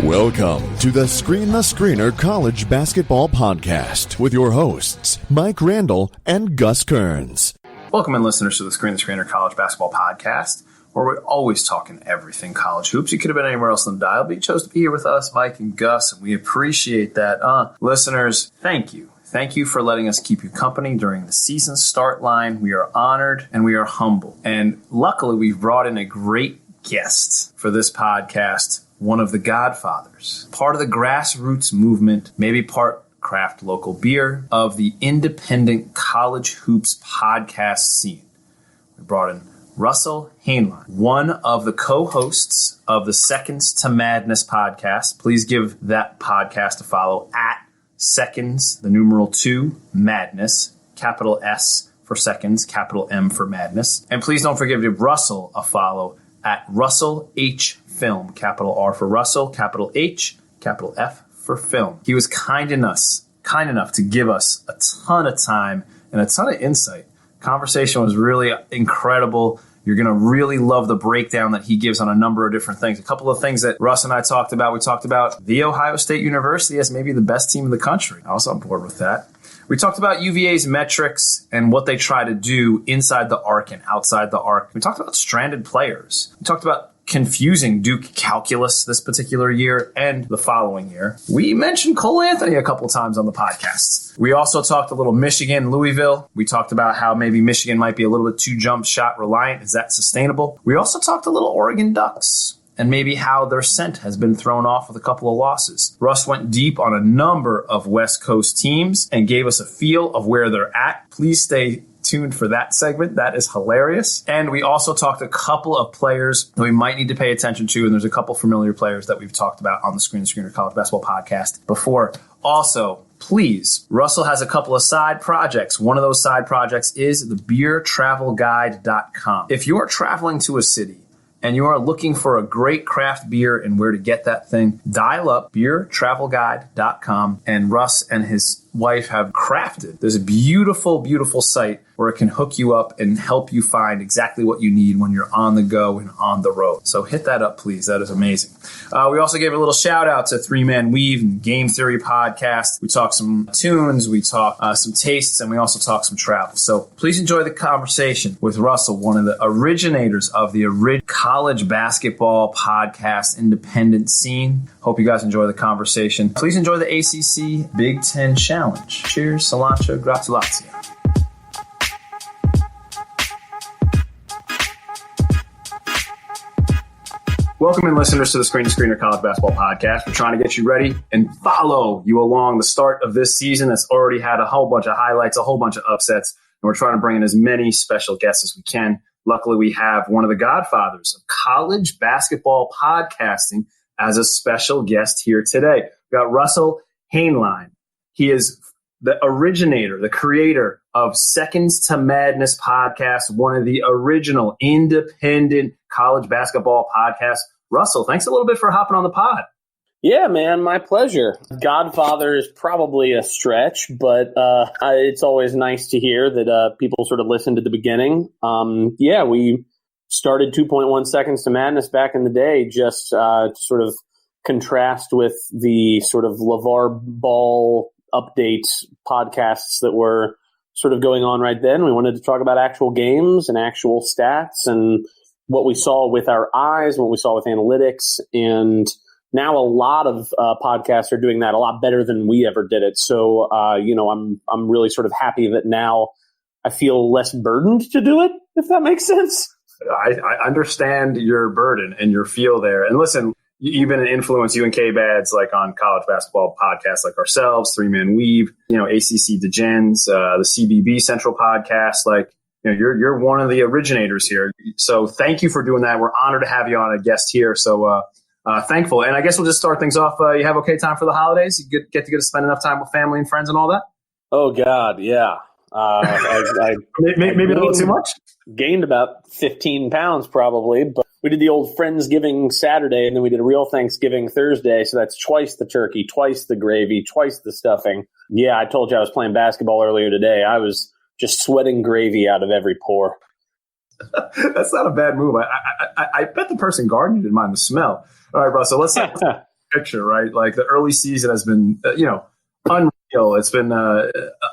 Welcome to the Screen the Screener College Basketball Podcast with your hosts, Mike Randall and Gus Kearns. Welcome in, listeners, to the Screen the Screener College Basketball Podcast, where we're always talking everything college hoops. You could have been anywhere else on the dial, but you chose to be here with us, Mike and Gus, and we appreciate that. Listeners, thank you. Thank you for letting us keep you company during the season start line. We are honored and we are humble. And luckily, we've brought in a great guest for this podcast, one of the godfathers, part of the grassroots movement, maybe part craft local beer, of the independent college hoops podcast scene. We brought in Russell Hainline, one of the co-hosts of the Seconds to Madness podcast. Please give that podcast a follow at Seconds, the numeral 2, Madness, capital S for Seconds, capital M for Madness. And please don't forget to give Russell a follow at Russell H Film, capital R for Russell, capital H, capital F for Film. He was kind enough to give us a ton of time and a ton of insight. Conversation was really incredible. You're going to really love the breakdown that he gives on a number of different things. A couple of things that Russ and I talked about. We talked about The Ohio State University as maybe the best team in the country. I was on board with that. We talked about UVA's metrics and what they try to do inside the arc and outside the arc. We talked about stranded players. We talked about confusing Duke calculus this particular year and the following year. We mentioned Cole Anthony a couple times on the podcast. We also talked a little Michigan, Louisville. We talked about how maybe Michigan might be a little bit too jump shot reliant. Is that sustainable? We also talked a little Oregon Ducks and maybe how their scent has been thrown off with a couple of losses. Russ went deep on a number of West Coast teams and gave us a feel of where they're at. Please stay tuned for that segment. That is hilarious. And we also talked a couple of players that we might need to pay attention to, and there's a couple familiar players that we've talked about on the Screen the Screener College Basketball Podcast before. Also, please, Russell has a couple of side projects. One of those side projects is the beertravelguide.com. If you are traveling to a city and you are looking for a great craft beer and where to get that thing, dial up beertravelguide.com, and Russ and his wife have crafted. There's a beautiful, beautiful site where it can hook you up and help you find exactly what you need when you're on the go and on the road. So hit that up, please. That is amazing. We also gave a little shout out to Three Man Weave and Game Theory podcast. We talked some tunes, we talked some tastes, and we also talked some travel. So please enjoy the conversation with Russell, one of the originators of the college basketball podcast independent scene. Hope you guys enjoy the conversation. Please enjoy the ACC Big Ten Challenge. Cheers, cilantro, gratulazio. Welcome in, listeners, to the Screen to Screener College Basketball Podcast. We're trying to get you ready and follow you along the start of this season that's already had a whole bunch of highlights, a whole bunch of upsets, and we're trying to bring in as many special guests as we can. Luckily, we have one of the godfathers of college basketball podcasting as a special guest here today. We've got Russell Hainline. He is the originator, the creator of Seconds to Madness podcast, one of the original independent college basketball podcasts. Russell, thanks a little bit for hopping on the pod. Yeah, man, my pleasure. Godfather is probably a stretch, but it's always nice to hear that people sort of listened at the beginning. We started 2.1 Seconds to Madness back in the day, just to sort of contrast with the sort of LeVar Ball updates podcasts that were sort of going on right then. We wanted to talk about actual games and actual stats and what we saw with our eyes, what we saw with analytics. And now a lot of podcasts are doing that a lot better than we ever did it. So, I'm really sort of happy that now I feel less burdened to do it, if that makes sense. I understand your burden and your feel there. And listen, you've been an influence, you and K-Bads, like on college basketball podcasts like ourselves, Three Man Weave, ACC Degens, the CBB Central podcast. Like, you're one of the originators here. So thank you for doing that. We're honored to have you on a guest here. So thankful. And I guess we'll just start things off. You have okay time for the holidays? You get to spend enough time with family and friends and all that? Oh, God, yeah. Maybe a little too much? Gained about 15 pounds probably, but we did the old Friendsgiving Saturday, and then we did a real Thanksgiving Thursday. So that's twice the turkey, twice the gravy, twice the stuffing. Yeah, I told you I was playing basketball earlier today. I was just sweating gravy out of every pore. That's not a bad move. I bet the person gardening didn't mind the smell. All right, bro. So let's picture, right? Like the early season has been, unreal. It's been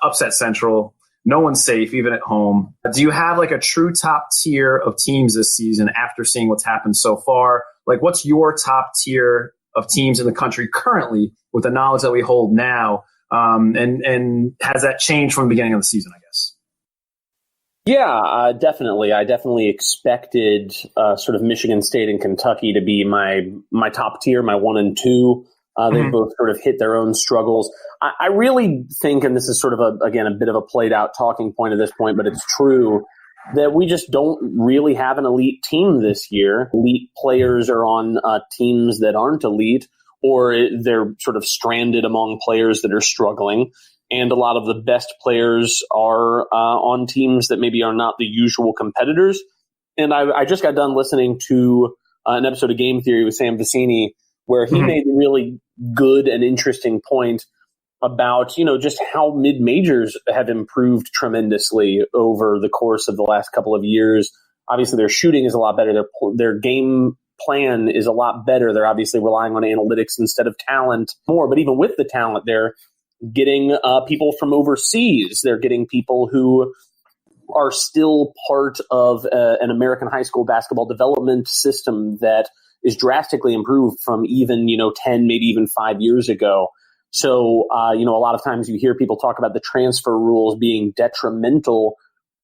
upset central. No one's safe, even at home. Do you have like a true top tier of teams this season after seeing what's happened so far? Like, what's your top tier of teams in the country currently with the knowledge that we hold now? And has that changed from the beginning of the season, I guess? Yeah, definitely. I definitely expected sort of Michigan State and Kentucky to be my top tier, my 1 and 2. They've both sort of hit their own struggles. I really think, and this is sort of a bit of a played out talking point at this point, but it's true that we just don't really have an elite team this year. Elite players are on teams that aren't elite, or they're sort of stranded among players that are struggling. And a lot of the best players are on teams that maybe are not the usual competitors. And I just got done listening to an episode of Game Theory with Sam Vecini, where he made a really good and interesting point about, just how mid-majors have improved tremendously over the course of the last couple of years. Obviously, their shooting is a lot better. Their game plan is a lot better. They're obviously relying on analytics instead of talent more. But even with the talent, they're getting people from overseas. They're getting people who are still part of an American high school basketball development system that is drastically improved from even, 10, maybe even 5 years ago. So, a lot of times you hear people talk about the transfer rules being detrimental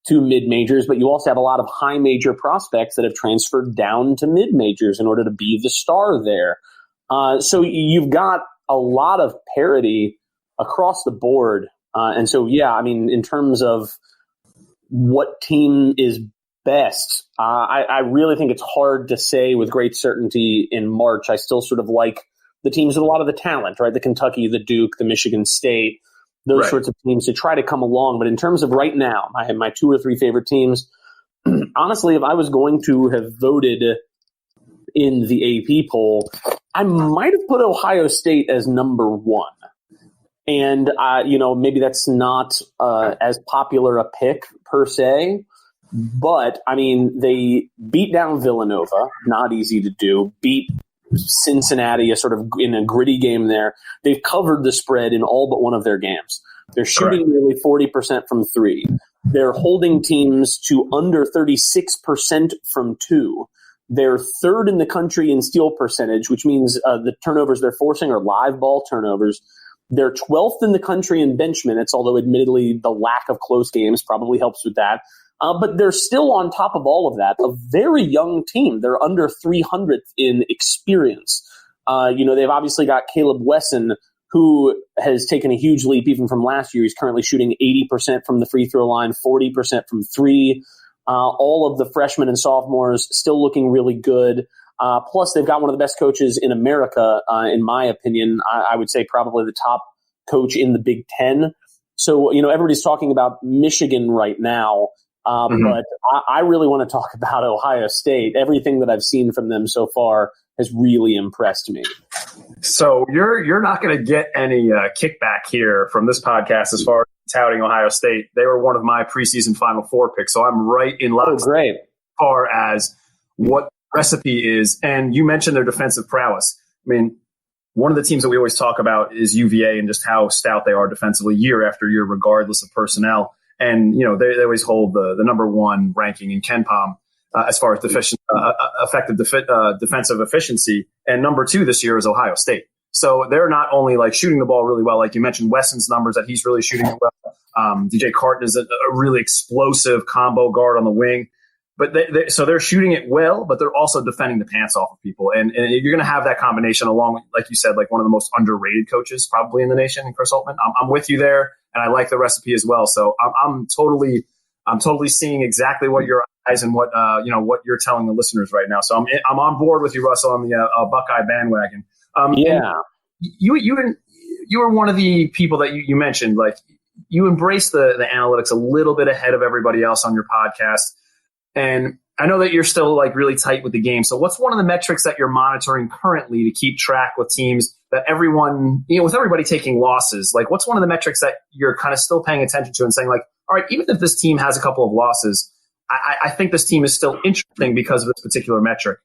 to mid-majors, but you also have a lot of high major prospects that have transferred down to mid-majors in order to be the star there. So you've got a lot of parity across the board. And so, in terms of what team is best, I really think it's hard to say with great certainty in March. I still sort of like the teams with a lot of the talent, right? The Kentucky, the Duke, the Michigan State, those sorts of teams to try to come along. But in terms of right now, I have my 2 or 3 favorite teams. Honestly, if I was going to have voted in the AP poll, I might have put Ohio State as number 1. And, maybe that's not as popular a pick per se. But, they beat down Villanova, not easy to do, beat Cincinnati in a gritty game there. They've covered the spread in all but one of their games. They're shooting nearly 40% from 3. They're holding teams to under 36% from 2. They're 3rd in the country in steal percentage, which means the turnovers they're forcing are live ball turnovers. They're 12th in the country in bench minutes, although admittedly the lack of close games probably helps with that. But they're still on top of all of that, a very young team. They're under 300th in experience. They've obviously got Caleb Wesson, who has taken a huge leap even from last year. He's currently shooting 80% from the free throw line, 40% from 3. All of the freshmen and sophomores still looking really good. Plus, they've got one of the best coaches in America, in my opinion. I would say probably the top coach in the Big Ten. So, everybody's talking about Michigan right now. But I really want to talk about Ohio State. Everything that I've seen from them so far has really impressed me. So you're not going to get any kickback here from this podcast as far as touting Ohio State. They were one of my preseason Final Four picks, so I'm right in line as far as what the recipe is. And you mentioned their defensive prowess. One of the teams that we always talk about is UVA and just how stout they are defensively year after year, regardless of personnel. And, they always hold the number 1 ranking in KenPom as far as effective defensive efficiency. And number 2 this year is Ohio State. So they're not only like shooting the ball really well, like you mentioned, Wesson's numbers that he's really shooting it well. DJ Carton is a really explosive combo guard on the wing. But so they're shooting it well, but they're also defending the pants off of people. And you're going to have that combination along with, like you said, like one of the most underrated coaches probably in the nation, in Chris Holtmann. I'm with you there. And I like the recipe as well. So I'm totally seeing exactly what your eyes and what what you're telling the listeners right now. So I'm on board with you, Russell, on the Buckeye bandwagon. You were one of the people that you mentioned, like you embrace the analytics a little bit ahead of everybody else on your podcast. And I know that you're still like really tight with the game. So what's one of the metrics that you're monitoring currently to keep track with teams that everyone, with everybody taking losses? Like what's one of the metrics that you're kind of still paying attention to and saying like, all right, even if this team has a couple of losses, I think this team is still interesting because of this particular metric.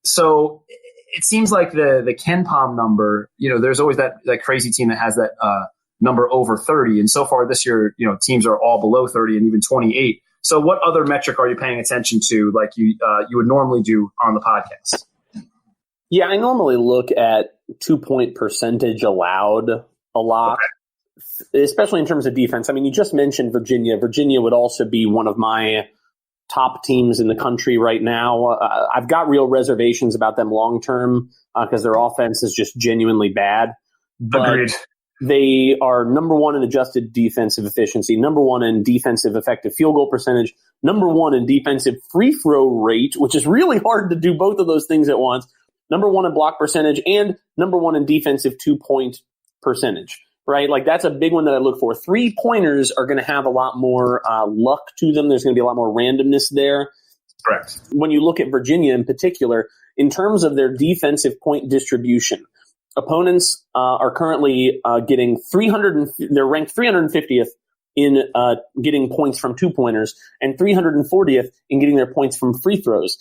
So it seems like the Ken Palm number, there's always that crazy team that has that number over 30. And so far this year, teams are all below 30 and even 28. So what other metric are you paying attention to like you would normally do on the podcast? Yeah, I normally look at 2-point percentage allowed a lot, especially in terms of defense. I mean, you just mentioned Virginia. Virginia would also be one of my top teams in the country right now. I've got real reservations about them long term because their offense is just genuinely bad. But Agreed. They are number one in adjusted defensive efficiency, number one in defensive effective field goal percentage, number one in defensive free throw rate, which is really hard to do both of those things at once, number one in block percentage, and number one in defensive 2-point percentage, right? Like that's a big one that I look for. 3-pointers are going to have a lot more luck to them. There's going to be a lot more randomness there. Correct. When you look at Virginia in particular, in terms of their defensive point distribution, opponents are currently getting they're ranked 350th in getting points from 2-pointers and 340th in getting their points from free throws.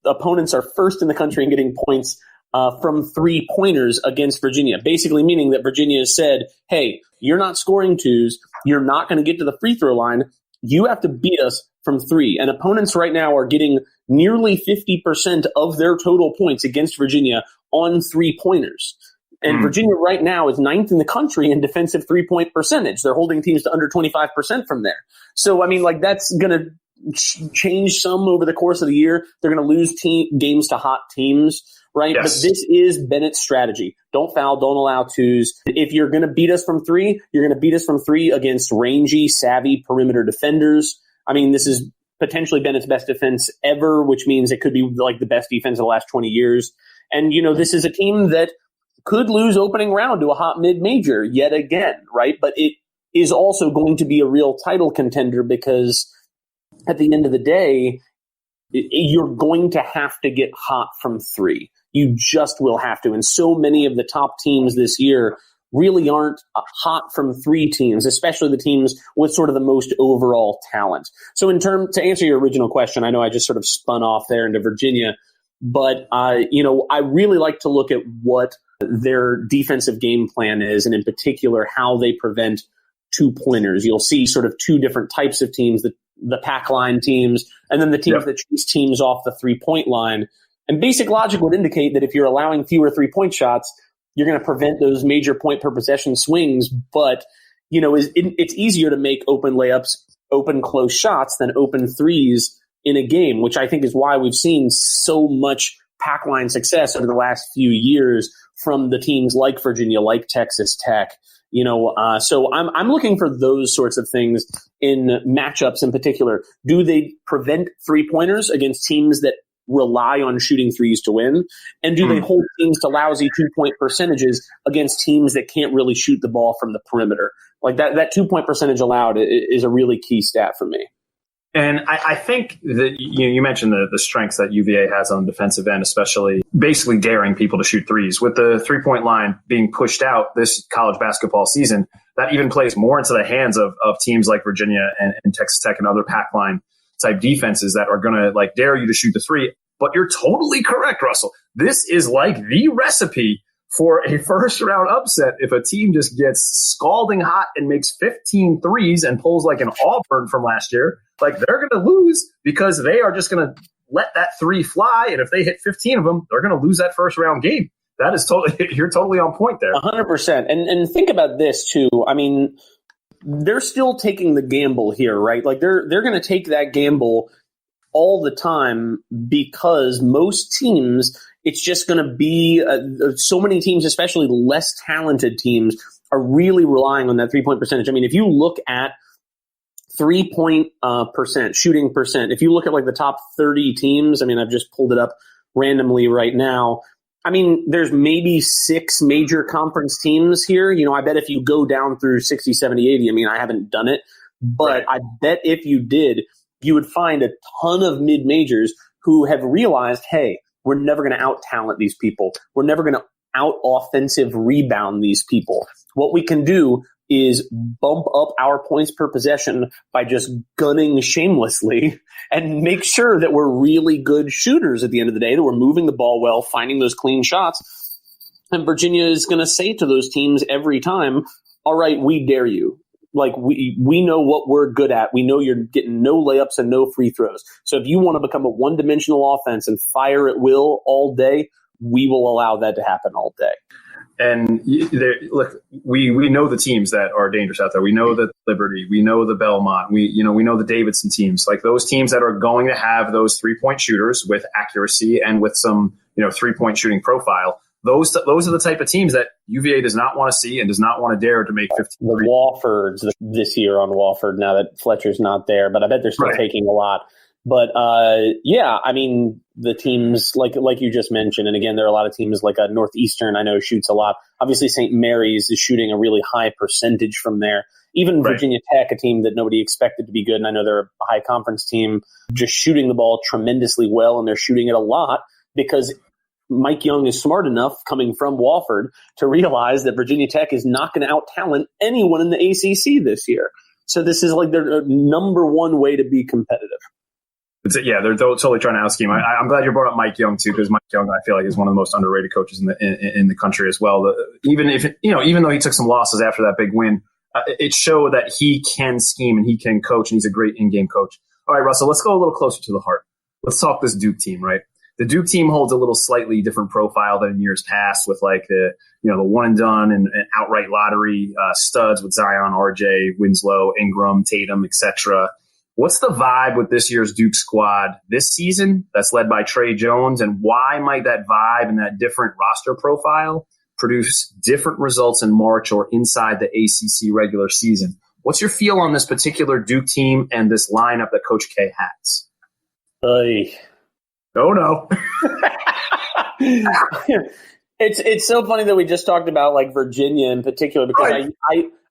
Opponents are first in the country in getting points from 3-pointers against Virginia, basically meaning that Virginia has said, hey, you're not scoring twos. You're not going to get to the free throw line. You have to beat us from 3. And opponents right now are getting nearly 50% of their total points against Virginia on 3-pointers. And Virginia right now is 9th in the country in defensive 3-point percentage. They're holding teams to under 25% from there. So, I mean, like that's going to change some over the course of the year. They're going to lose games to hot teams, right? Yes. But this is Bennett's strategy. Don't foul, don't allow twos. If you're going to beat us from 3, you're going to beat us from 3 against rangy, savvy perimeter defenders. I mean, this is potentially Bennett's best defense ever, which means it could be like the best defense of the last 20 years. And, this is a team that could lose opening round to a hot mid-major yet again, right? But it is also going to be a real title contender because at the end of the day, you're going to have to get hot from 3. You just will have to. And so many of the top teams this year really aren't hot from 3 teams, especially the teams with sort of the most overall talent. So to answer your original question, I know I just sort of spun off there into Virginia, but I really like to look at what their defensive game plan is, and in particular, how they prevent 2-pointers. You'll see sort of 2 different types of teams, the pack line teams, and then the teams that chase teams off the 3-point line. And basic logic would indicate that if you're allowing fewer 3-point shots, you're going to prevent those major point per possession swings. But, it's easier to make open layups, open close shots than open threes in a game, which I think is why we've seen so much pack line success over the last few years from the teams like Virginia, like Texas Tech. So I'm looking for those sorts of things in matchups in particular. Do they prevent 3-pointers against teams that rely on shooting threes to win? And do they hold teams to lousy 2-point percentages against teams that can't really shoot the ball from the perimeter? Like that 2-point percentage allowed is a really key stat for me. And I think that you mentioned the strengths that UVA has on the defensive end, especially basically daring people to shoot threes. With the 3-point line being pushed out this college basketball season, that even plays more into the hands of teams like Virginia and Texas Tech and other pack line type defenses that are going to like dare you to shoot the 3. But you're totally correct, Russell. This is like the recipe for a first-round upset if a team just gets scalding hot and makes 15 threes and pulls like an Auburn from last year. Like, they're going to lose because they are just going to let that 3 fly, and if they hit 15 of them, they're going to lose that first-round game. That is totally – you're totally on point there. 100%. And think about this, too. I mean, they're still taking the gamble here, right? Like, they're going to take that gamble all the time because most teams – it's just going to be so many teams, especially less talented teams, are really relying on that 3-point percentage. I mean, if you look at 3-point percent, shooting percent, if you look at like the top 30 teams, I mean, I've just pulled it up randomly right now. I mean, there's maybe 6 major conference teams here. I bet if you go down through 60, 70, 80, I mean, I haven't done it, but I bet if you did, you would find a ton of mid-majors who have realized, hey, we're never going to out-talent these people. We're never going to out-offensive rebound these people. What we can do is bump up our points per possession by just gunning shamelessly and make sure that we're really good shooters at the end of the day, that we're moving the ball well, finding those clean shots. And Virginia is going to say to those teams every time, all right, we dare you. Like, we know what we're good at. We know you're getting no layups and no free throws. So if you want to become a one-dimensional offense and fire at will all day, we will allow that to happen all day. And look, we know the teams that are dangerous out there. We know the Liberty, we know the Belmont, we know the Davidson teams, like those teams that are going to have those 3-point shooters with accuracy and with some 3-point shooting profile. Those are the type of teams that UVA does not want to see and does not want to dare to make 15. The Wofford's this year on Wofford, now that Fletcher's not there, but I bet they're still taking a lot. But yeah, I mean, the teams like you just mentioned, and again, there are a lot of teams like Northeastern, I know, shoots a lot. Obviously, St. Mary's is shooting a really high percentage from there. Even Virginia Tech, a team that nobody expected to be good, and I know they're a high conference team, just shooting the ball tremendously well, and they're shooting it a lot because Mike Young is smart enough, coming from Wofford, to realize that Virginia Tech is not going to out-talent anyone in the ACC this year. So this is like their number one way to be competitive. Yeah, they're totally trying to out-scheme. I'm glad you brought up Mike Young too, because Mike Young, I feel like, is one of the most underrated coaches in the country as well. Even though he took some losses after that big win, it showed that he can scheme and he can coach, and he's a great in-game coach. All right, Russell, let's go a little closer to the heart. Let's talk this Duke team, right? The Duke team holds a little slightly different profile than in years past, with like the one and done and outright lottery studs with Zion, RJ, Winslow, Ingram, Tatum, etc. What's the vibe with this year's Duke squad this season that's led by Trey Jones, and why might that vibe and that different roster profile produce different results in March or inside the ACC regular season? What's your feel on this particular Duke team and this lineup that Coach K has? Oh, no. It's so funny that we just talked about like Virginia in particular, because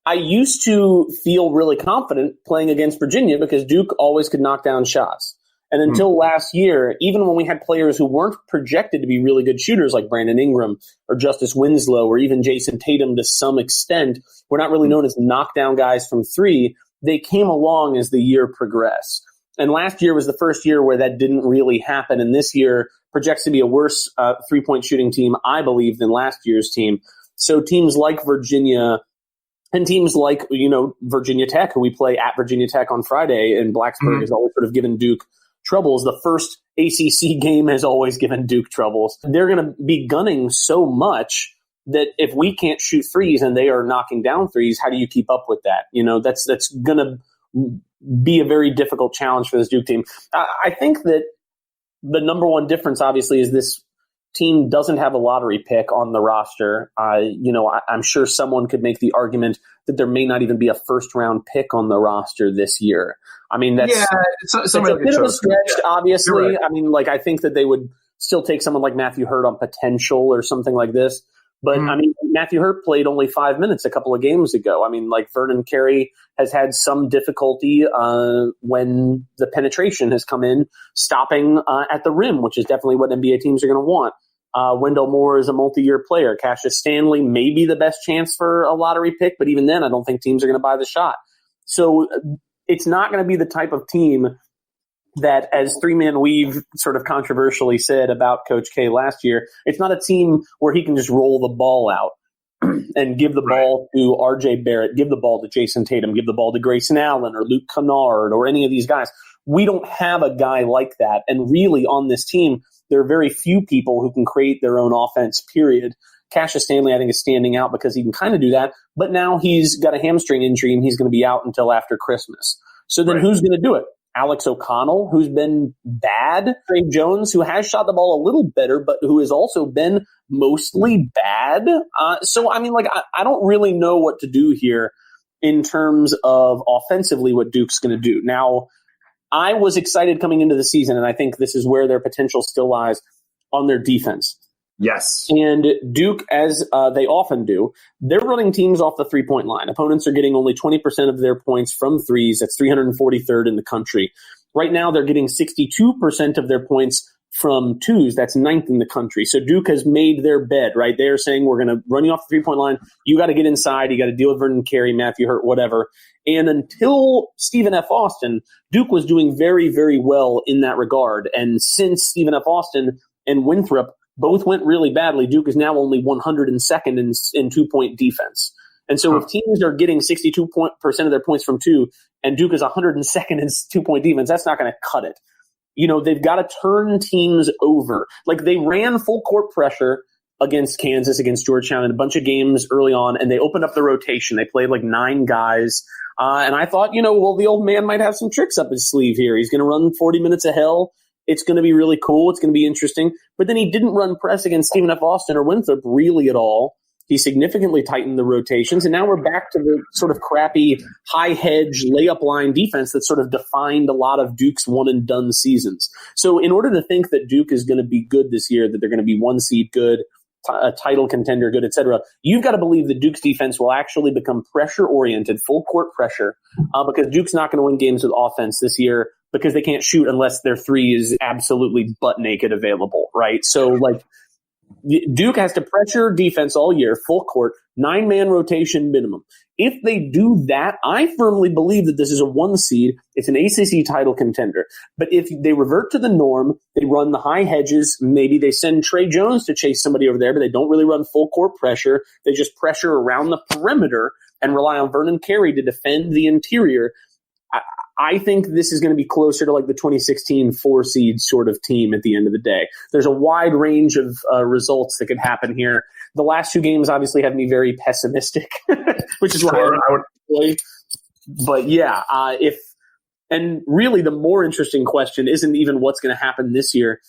I used to feel really confident playing against Virginia because Duke always could knock down shots. And until last year, even when we had players who weren't projected to be really good shooters like Brandon Ingram or Justice Winslow or even Jason Tatum to some extent, were not really known as knockdown guys from three. They came along as the year progressed. And last year was the first year where that didn't really happen. And this year projects to be a worse 3-point shooting team, I believe, than last year's team. So teams like Virginia and teams like, Virginia Tech, who we play at Virginia Tech on Friday, and Blacksburg has always sort of given Duke troubles. The first ACC game has always given Duke troubles. They're going to be gunning so much that if we can't shoot threes and they are knocking down threes, how do you keep up with that? That's going to be a very difficult challenge for this Duke team. I think that the number one difference, obviously, is this team doesn't have a lottery pick on the roster. I'm sure someone could make the argument that there may not even be a first-round pick on the roster this year. I mean, that's a bit of a stretch, obviously. Right. I mean, I think that they would still take someone like Matthew Hurt on potential or something like this. But, I mean, Matthew Hurt played only 5 minutes a couple of games ago. I mean, Vernon Carey has had some difficulty when the penetration has come in, stopping at the rim, which is definitely what NBA teams are going to want. Wendell Moore is a multi-year player. Cassius Stanley may be the best chance for a lottery pick, but even then, I don't think teams are going to buy the shot. So it's not going to be the type of team that, as Three Man Weave sort of controversially said about Coach K last year, it's not a team where he can just roll the ball out and give the ball to RJ Barrett, give the ball to Jason Tatum, give the ball to Grayson Allen or Luke Kennard or any of these guys. We don't have a guy like that. And really on this team, there are very few people who can create their own offense, period. Cassius Stanley, I think, is standing out because he can kind of do that. But now he's got a hamstring injury and he's going to be out until after Christmas. So then who's going to do it? Alex O'Connell, who's been bad. Trey Jones, who has shot the ball a little better, but who has also been mostly bad. So, I mean, I don't really know what to do here in terms of offensively what Duke's going to do. Now, I was excited coming into the season, and I think this is where their potential still lies on their defense. Yes. And Duke, as they often do, they're running teams off the three-point line. Opponents are getting only 20% of their points from threes. That's 343rd in the country. Right now, they're getting 62% of their points from twos, that's ninth in the country. So Duke has made their bed, right? They're saying, we're going to run you off the 3-point line. You got to get inside. You got to deal with Vernon Carey, Matthew Hurt, whatever. And until Stephen F. Austin, Duke was doing very, very well in that regard. And since Stephen F. Austin and Winthrop both went really badly, Duke is now only 102nd in 2-point defense. And so if teams are getting 62% of their points from two, and Duke is 102nd in 2-point defense, that's not going to cut it. They've got to turn teams over. Like, they ran full court pressure against Kansas, against Georgetown in a bunch of games early on, and they opened up the rotation. They played like 9 guys. And I thought, well, the old man might have some tricks up his sleeve here. He's going to run 40 minutes of hell. It's going to be really cool. It's going to be interesting. But then he didn't run press against Stephen F. Austin or Winthrop really at all. He significantly tightened the rotations, and now we're back to the sort of crappy high hedge layup line defense that sort of defined a lot of Duke's one-and-done seasons. So in order to think that Duke is going to be good this year, that they're going to be 1 seed good, a title contender good, etc., you've got to believe that Duke's defense will actually become pressure-oriented, full-court pressure, because Duke's not going to win games with offense this year because they can't shoot unless their three is absolutely butt-naked available, right? So, like, Duke has to pressure defense all year, full court, 9-man rotation minimum. If they do that, I firmly believe that this is a 1 seed. It's an ACC title contender. But if they revert to the norm, they run the high hedges, maybe they send Trey Jones to chase somebody over there, but they don't really run full court pressure. They just pressure around the perimeter and rely on Vernon Carey to defend the interior. I think this is going to be closer to like the 2016 4-seed sort of team at the end of the day. There's a wide range of results that could happen here. The last 2 games obviously have me very pessimistic, which is why I would play. But yeah, and really the more interesting question isn't even what's going to happen this year.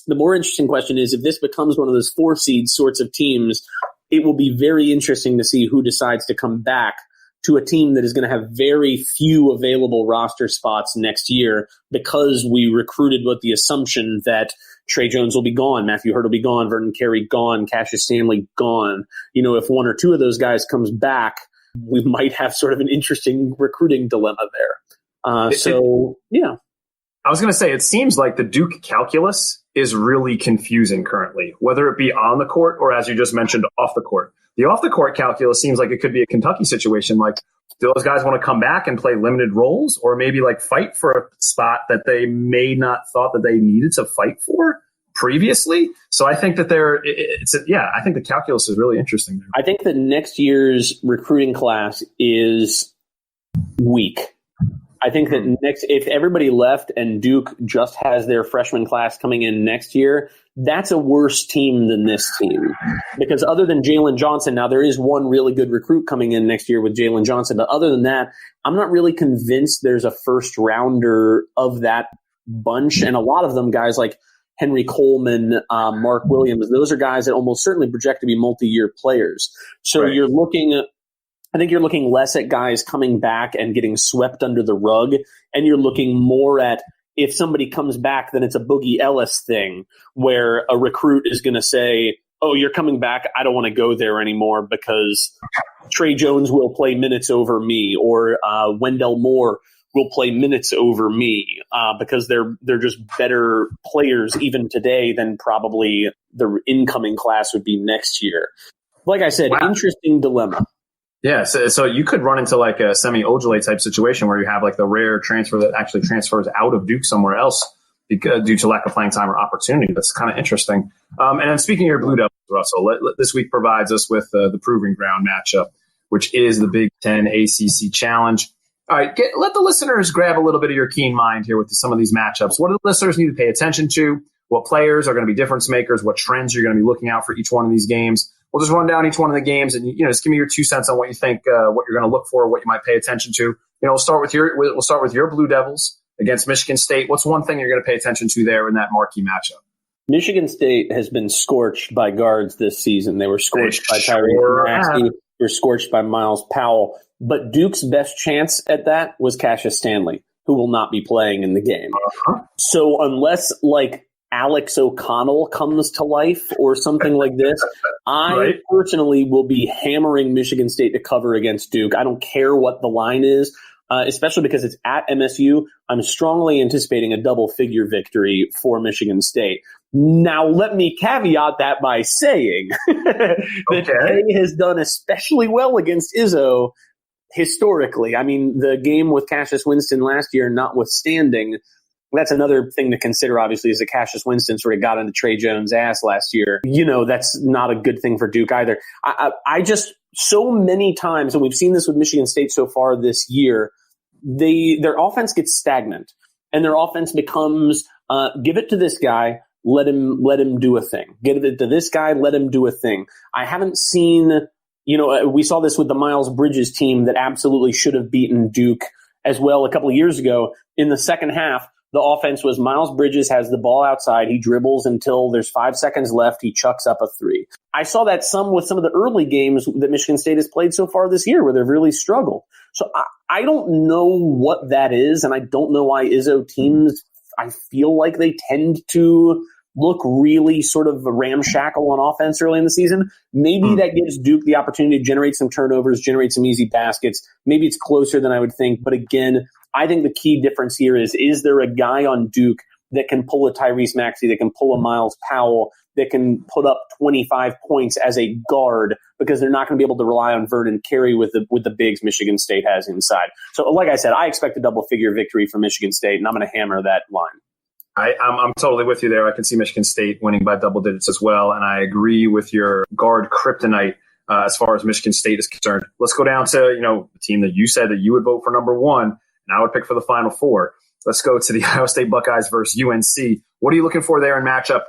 The more interesting question is, if this becomes one of those 4-seed sorts of teams, it will be very interesting to see who decides to come back to a team that is going to have very few available roster spots next year, because we recruited with the assumption that Trey Jones will be gone, Matthew Hurt will be gone, Vernon Carey gone, Cassius Stanley gone. If 1 or 2 of those guys comes back, we might have sort of an interesting recruiting dilemma there. Yeah. I was going to say, it seems like the Duke calculus is really confusing currently, whether it be on the court or, as you just mentioned, off the court. The off-the-court calculus seems like it could be a Kentucky situation. Like, do those guys want to come back and play limited roles, or maybe like fight for a spot that they may not thought that they needed to fight for previously? So I think that I think the calculus is really interesting there. I think that next year's recruiting class is weak. I think that if everybody left and Duke just has their freshman class coming in next year, that's a worse team than this team. Because other than Jalen Johnson, now there is one really good recruit coming in next year with Jalen Johnson, but other than that, I'm not really convinced there's a first rounder of that bunch. And a lot of them, guys like Henry Coleman, Mark Williams, those are guys that almost certainly project to be multi-year players. So right. I think you're looking less at guys coming back and getting swept under the rug, and you're looking more at, if somebody comes back, then it's a Boogie Ellis thing where a recruit is going to say, oh, you're coming back, I don't want to go there anymore because Trey Jones will play minutes over me, or Wendell Moore will play minutes over me because they're just better players even today than probably the incoming class would be next year. Like I said, Interesting dilemma. Yeah, so you could run into like a Semi Ojeleye type situation where you have like the rare transfer that actually transfers out of Duke somewhere else due to lack of playing time or opportunity. That's kind of interesting. And then speaking of your Blue Devils, Russell, this week provides us with the Proving Ground matchup, which is the Big Ten ACC Challenge. All right, let the listeners grab a little bit of your keen mind here with some of these matchups. What do the listeners need to pay attention to? What players are going to be difference makers? What trends you're going to be looking out for each one of these games? We'll just run down each one of the games and just give me your 2 cents on what you think, what you're going to look for, what you might pay attention to. We'll start with your Blue Devils against Michigan State. What's one thing you're going to pay attention to there in that marquee matchup? Michigan State has been scorched by guards this season. They were scorched by Tyrese Maxey. They were scorched by Miles Powell. But Duke's best chance at that was Cassius Stanley, who will not be playing in the game. Uh-huh. So unless Alex O'Connell comes to life or something like this, I personally will be hammering Michigan State to cover against Duke. I don't care what the line is. especially because it's at MSU. I'm strongly anticipating a double-figure victory for Michigan State. Now, let me caveat that by saying that K has done especially well against Izzo historically. I mean, the game with Cassius Winston last year notwithstanding, that's another thing to consider, obviously, is that Cassius Winston sort of got into Trey Jones' ass last year. That's not a good thing for Duke either. I just, so many times, and we've seen this with Michigan State so far this year, their offense gets stagnant, and their offense becomes, give it to this guy, let him do a thing. Give it to this guy, let him do a thing. I haven't seen, we saw this with the Miles Bridges team that absolutely should have beaten Duke as well a couple of years ago. In the second half, the offense was Miles Bridges has the ball outside. He dribbles until there's 5 seconds left. He chucks up a three. I saw that with some of the early games that Michigan State has played so far this year where they've really struggled. So I don't know what that is, and I don't know why Izzo teams, I feel like they tend to look really sort of ramshackle on offense early in the season. Maybe that gives Duke the opportunity to generate some turnovers, generate some easy baskets. Maybe it's closer than I would think. But again, I think the key difference here is there a guy on Duke that can pull a Tyrese Maxey, that can pull a Miles Powell, that can put up 25 points as a guard, because they're not going to be able to rely on Vernon Carey with the bigs Michigan State has inside. So like I said, I expect a double-figure victory for Michigan State, and I'm going to hammer that line. I'm totally with you there. I can see Michigan State winning by double digits as well, and I agree with your guard kryptonite as far as Michigan State is concerned. Let's go down to the team that you said that you would vote for number one, and I would pick for the Final Four. Let's go to the Ohio State Buckeyes versus UNC. What are you looking for there in matchup,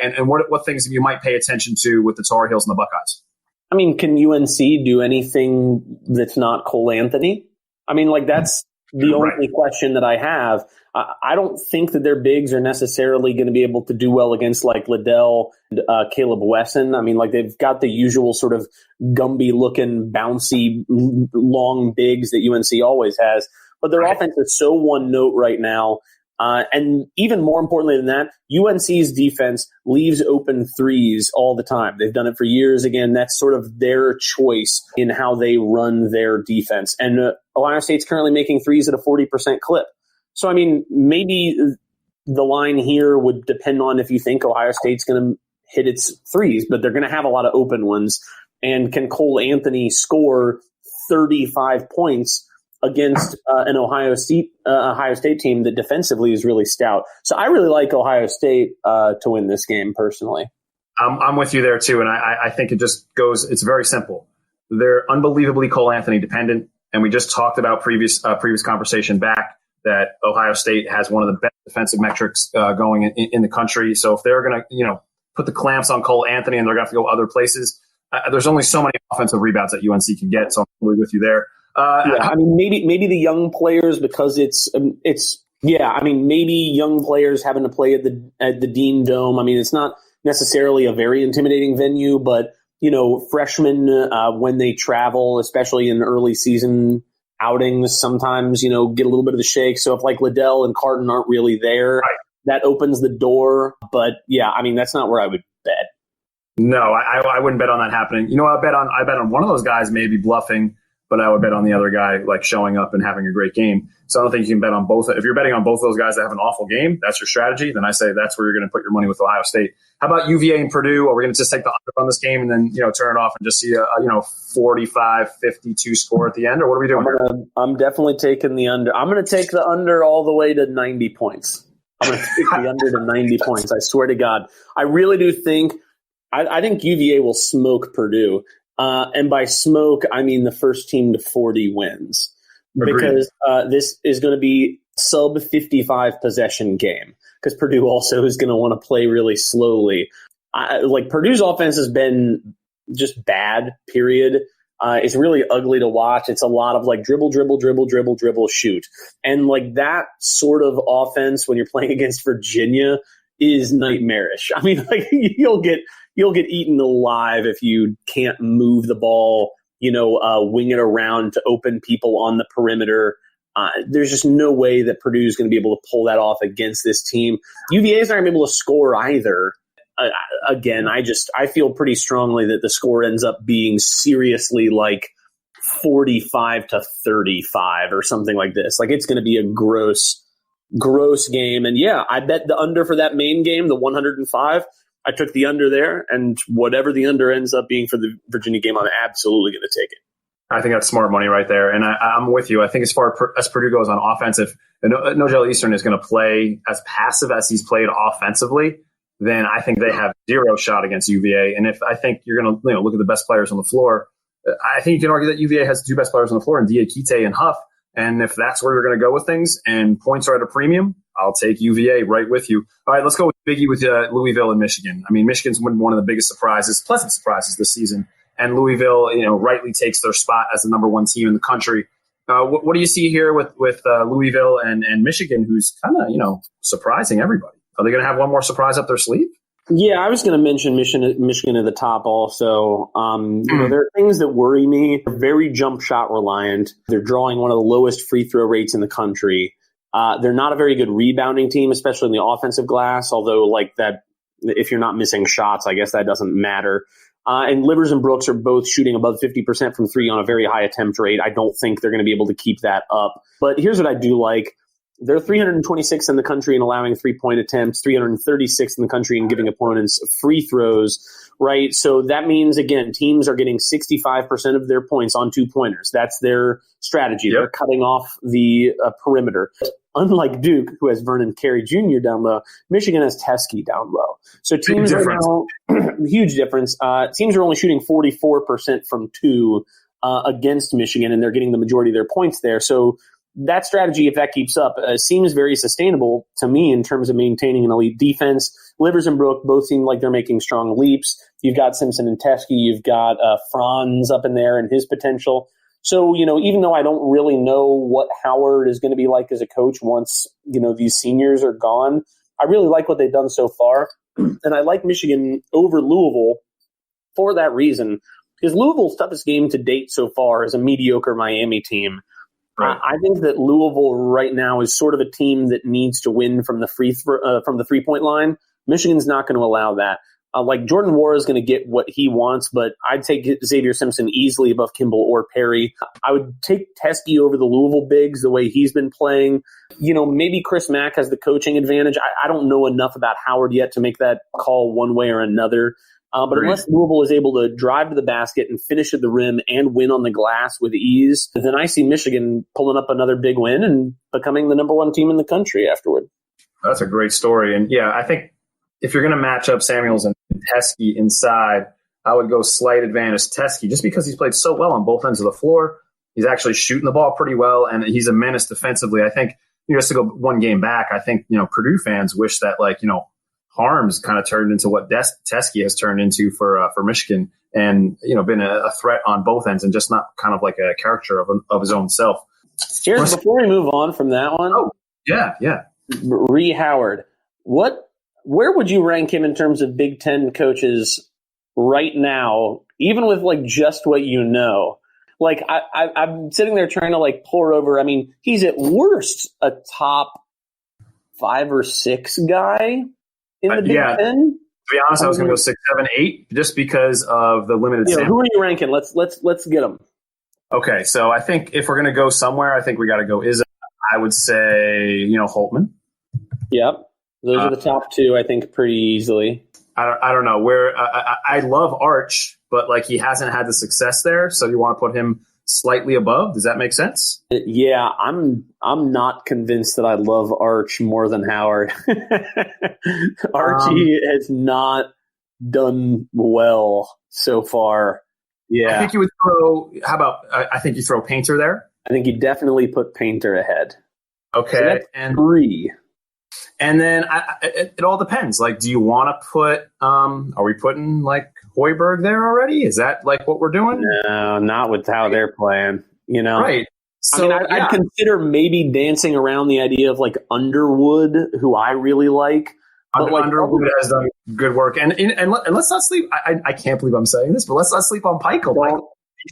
and what things you might pay attention to with the Tar Heels and the Buckeyes? I mean, can UNC do anything that's not Cole Anthony? I mean, that's the only question that I have. I don't think that their bigs are necessarily going to be able to do well against Liddell and Caleb Wesson. I mean, they've got the usual sort of Gumby-looking, bouncy, long bigs that UNC always has. But their offense is so one note right now. And even more importantly than that, UNC's defense leaves open threes all the time. They've done it for years. Again, that's sort of their choice in how they run their defense. And Ohio State's currently making threes at a 40% clip. So, I mean, maybe the line here would depend on if you think Ohio State's going to hit its threes, but they're going to have a lot of open ones. And can Cole Anthony score 35 points against an Ohio State team that defensively is really stout? So I really like Ohio State to win this game personally. I'm with you there too, and I think it just goes. It's very simple. They're unbelievably Cole Anthony dependent, and we just talked about previous conversation back that Ohio State has one of the best defensive metrics going in the country. So if they're going to put the clamps on Cole Anthony and they're going to have to go other places, there's only so many offensive rebounds that UNC can get. So I'm totally with you there. I mean, maybe the young players, because I mean, maybe young players having to play at the Dean Dome. I mean, it's not necessarily a very intimidating venue, but freshmen when they travel, especially in early season outings, sometimes get a little bit of the shake. So if Liddell and Carton aren't really there, that opens the door. But yeah, I mean, that's not where I would bet. No, I wouldn't bet on that happening. I bet on one of those guys maybe bluffing, but I would bet on the other guy showing up and having a great game. So I don't think you can bet on both. If you're betting on both those guys that have an awful game, that's your strategy. Then I say that's where you're going to put your money with Ohio State. How about UVA and Purdue? Are we going to just take the under on this game and then turn it off and just see a 45-52 score at the end, or what are we doing? I'm definitely taking the under. I'm going to take the under all the way to 90 points. I'm going to take the under to 90 points. I swear to God, I really do think. I think UVA will smoke Purdue. And by smoke, I mean the first team to 40 wins. Agreed. Because this is going to be sub 55 possession game, because Purdue also is going to want to play really slowly. Purdue's offense has been just bad, period. It's really ugly to watch. It's a lot of dribble, shoot. And that sort of offense when you're playing against Virginia is nightmarish. I mean, you'll get eaten alive if you can't move the ball, wing it around to open people on the perimeter. There's just no way that Purdue is going to be able to pull that off against this team. UVA is not going to be able to score either. Again, I feel pretty strongly that the score ends up being seriously 45-35 or something like this. Like, it's going to be a gross game. And yeah, I bet the under for that main game, the 105. I took the under there, and whatever the under ends up being for the Virginia game, I'm absolutely going to take it. I think that's smart money right there. And I'm with you. I think as far as Purdue goes on offensive, Nogel Eastern is going to play as passive as he's played offensively, then I think they have zero shot against UVA. And if I think you're going to look at the best players on the floor, I think you can argue that UVA has the two best players on the floor in Diakite and Huff. And if that's where you're going to go with things and points are at a premium, I'll take UVA right with you. All right, let's go with Biggie with Louisville and Michigan. I mean, Michigan's been one of the biggest surprises, pleasant surprises this season. And Louisville, rightly takes their spot as the number one team in the country. What do you see here with Louisville and Michigan, who's kind of, surprising everybody? Are they going to have one more surprise up their sleeve? Yeah, I was going to mention Michigan at the top also. There are things that worry me. They're very jump shot reliant. They're drawing one of the lowest free throw rates in the country. They're not a very good rebounding team, especially in the offensive glass, although like that, if you're not missing shots, I guess that doesn't matter. And Livers and Brooks are both shooting above 50% from three on a very high attempt rate. I don't think they're going to be able to keep that up. But here's what I do like. They're 326th in the country in allowing three-point attempts, 336th in the country in giving opponents free throws, right? So that means, again, teams are getting 65% of their points on two-pointers. That's their strategy. Yep. They're cutting off the perimeter. Unlike Duke, who has Vernon Carey Jr. down low, Michigan has Teskey down low. So teams are now huge difference. Teams are only shooting 44% from two against Michigan, and they're getting the majority of their points there. So that strategy, if that keeps up, seems very sustainable to me in terms of maintaining an elite defense. Livers and Brook both seem like they're making strong leaps. You've got Simpson and Teskey. You've got Franz up in there and his potential. So, even though I don't really know what Howard is going to be like as a coach once, these seniors are gone, I really like what they've done so far. And I like Michigan over Louisville for that reason, because Louisville's toughest game to date so far is a mediocre Miami team. Right. I think that Louisville right now is sort of a team that needs to win from the from the 3-point line. Michigan's not going to allow that. Like Jordan Wara is going to get what he wants, but I'd take Xavier Simpson easily above Kimball or Perry. I would take Teskey over the Louisville bigs the way he's been playing. Maybe Chris Mack has the coaching advantage. I don't know enough about Howard yet to make that call one way or another. But unless Louisville is able to drive to the basket and finish at the rim and win on the glass with ease, then I see Michigan pulling up another big win and becoming the number one team in the country afterward. That's a great story. And yeah, I think if you're going to match up Samuels and Teskey inside, I would go slight advantage Teskey just because he's played so well on both ends of the floor. He's actually shooting the ball pretty well, and he's a menace defensively. I think, just to go one game back, I think, Purdue fans wish that, Harms kind of turned into what Teskey has turned into for Michigan, and been a threat on both ends and just not kind of like a caricature of his own self. Here's before we move on from that one. Oh, yeah. Ree Howard, where would you rank him in terms of Big Ten coaches right now, even with just what you know? I'm sitting there trying to pour over. I mean, he's at worst a top 5 or 6 guy in the Big Ten. To be honest, I was going to go 6, 7, 8, just because of the limited sample. Who are you ranking? Let's get them. Okay, so I think if we're going to go somewhere, I think we got to go Izzo. I would say, Holtman. Yep, those are the top 2. I think pretty easily. I don't know where. I love Arch, but he hasn't had the success there. So you want to put him slightly above? Does that make sense? Yeah, I'm not convinced that I love Arch more than Howard. Archie has not done well so far. Yeah, I think you would throw. How about? I think you throw Painter there. I think you definitely put Painter ahead. Okay, so that's and 3. And then it all depends. Do you want to put? Are we putting Hoiberg there already? Is that what we're doing? No, not with how they're playing. Right. So I'd consider maybe dancing around the idea of Underwood, who I really like. But Underwood has done good work, and let's not sleep. I can't believe I'm saying this, but let's not sleep on Peichel.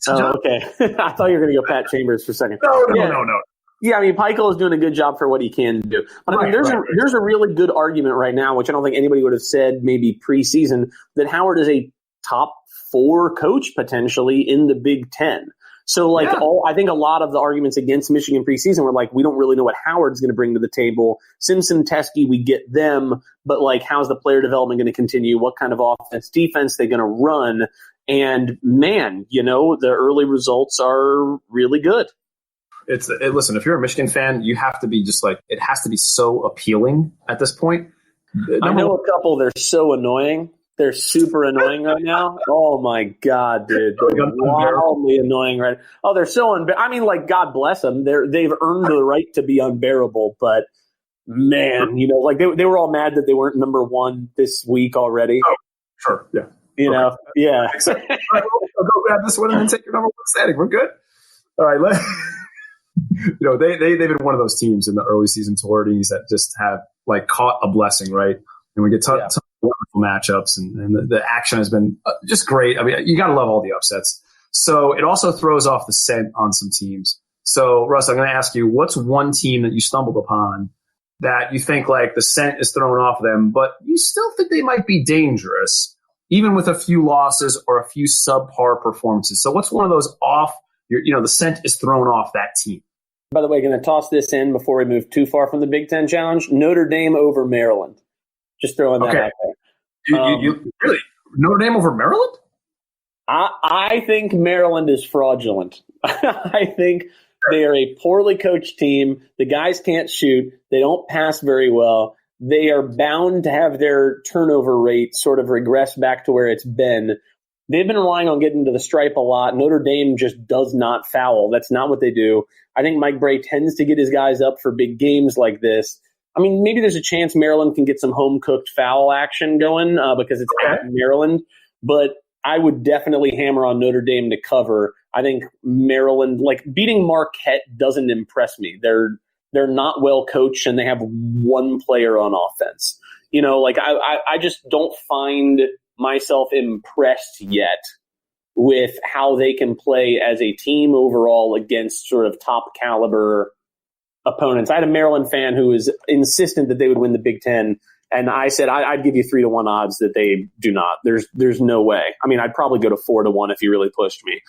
Okay. I thought you were going to go Pat Chambers for a second. No. Yeah, I mean, Peichel is doing a good job for what he can do. But there's a really good argument right now, which I don't think anybody would have said maybe preseason, that Howard is a top 4 coach potentially in the Big Ten. So like I think a lot of the arguments against Michigan preseason were like, we don't really know what Howard's going to bring to the table. Simpson, Teskey, we get them, but like, how's the player development going to continue? What kind of offense, defense they're going to run? And man, the early results are really good. Listen, if you're a Michigan fan, you have to be just like, it has to be so appealing at this point. I know a couple, they're so annoying. They're super annoying right now. Oh my God, dude. They're wildly annoying right now. Oh, they're so I mean, like, God bless them. They've earned the right to be unbearable, but man, like they were all mad that they weren't number one this week already. Oh, sure. Yeah. Yeah. All right, I'll go grab this one and then take your number one standing. We're good. All right. They've been one of those teams in the early season sorties that just have like caught a blessing, right? And we get tons of wonderful matchups, and the action has been just great. I mean, you got to love all the upsets. So it also throws off the scent on some teams. So, Russ, I'm going to ask you, what's one team that you stumbled upon that you think like the scent is thrown off them, but you still think they might be dangerous, even with a few losses or a few subpar performances? So what's one of those off, the scent is thrown off that team? By the way, going to toss this in before we move too far from the Big Ten Challenge. Notre Dame over Maryland. Just throwing that out there. You really? Notre Dame over Maryland? I think Maryland is fraudulent. I think they are a poorly coached team. The guys can't shoot. They don't pass very well. They are bound to have their turnover rate sort of regress back to where it's been. They've been relying on getting to the stripe a lot. Notre Dame just does not foul. That's not what they do. I think Mike Bray tends to get his guys up for big games like this. I mean, maybe there's a chance Maryland can get some home-cooked foul action going because it's at Maryland. But I would definitely hammer on Notre Dame to cover. I think Maryland, like beating Marquette doesn't impress me. They're not well coached and they have one player on offense. I just don't find myself impressed yet with how they can play as a team overall against sort of top caliber opponents. I had a Maryland fan who was insistent that they would win the Big Ten, and I said I'd give you 3-1 odds that they do not. There's no way. I mean, I'd probably go to 4-1 if you really pushed me.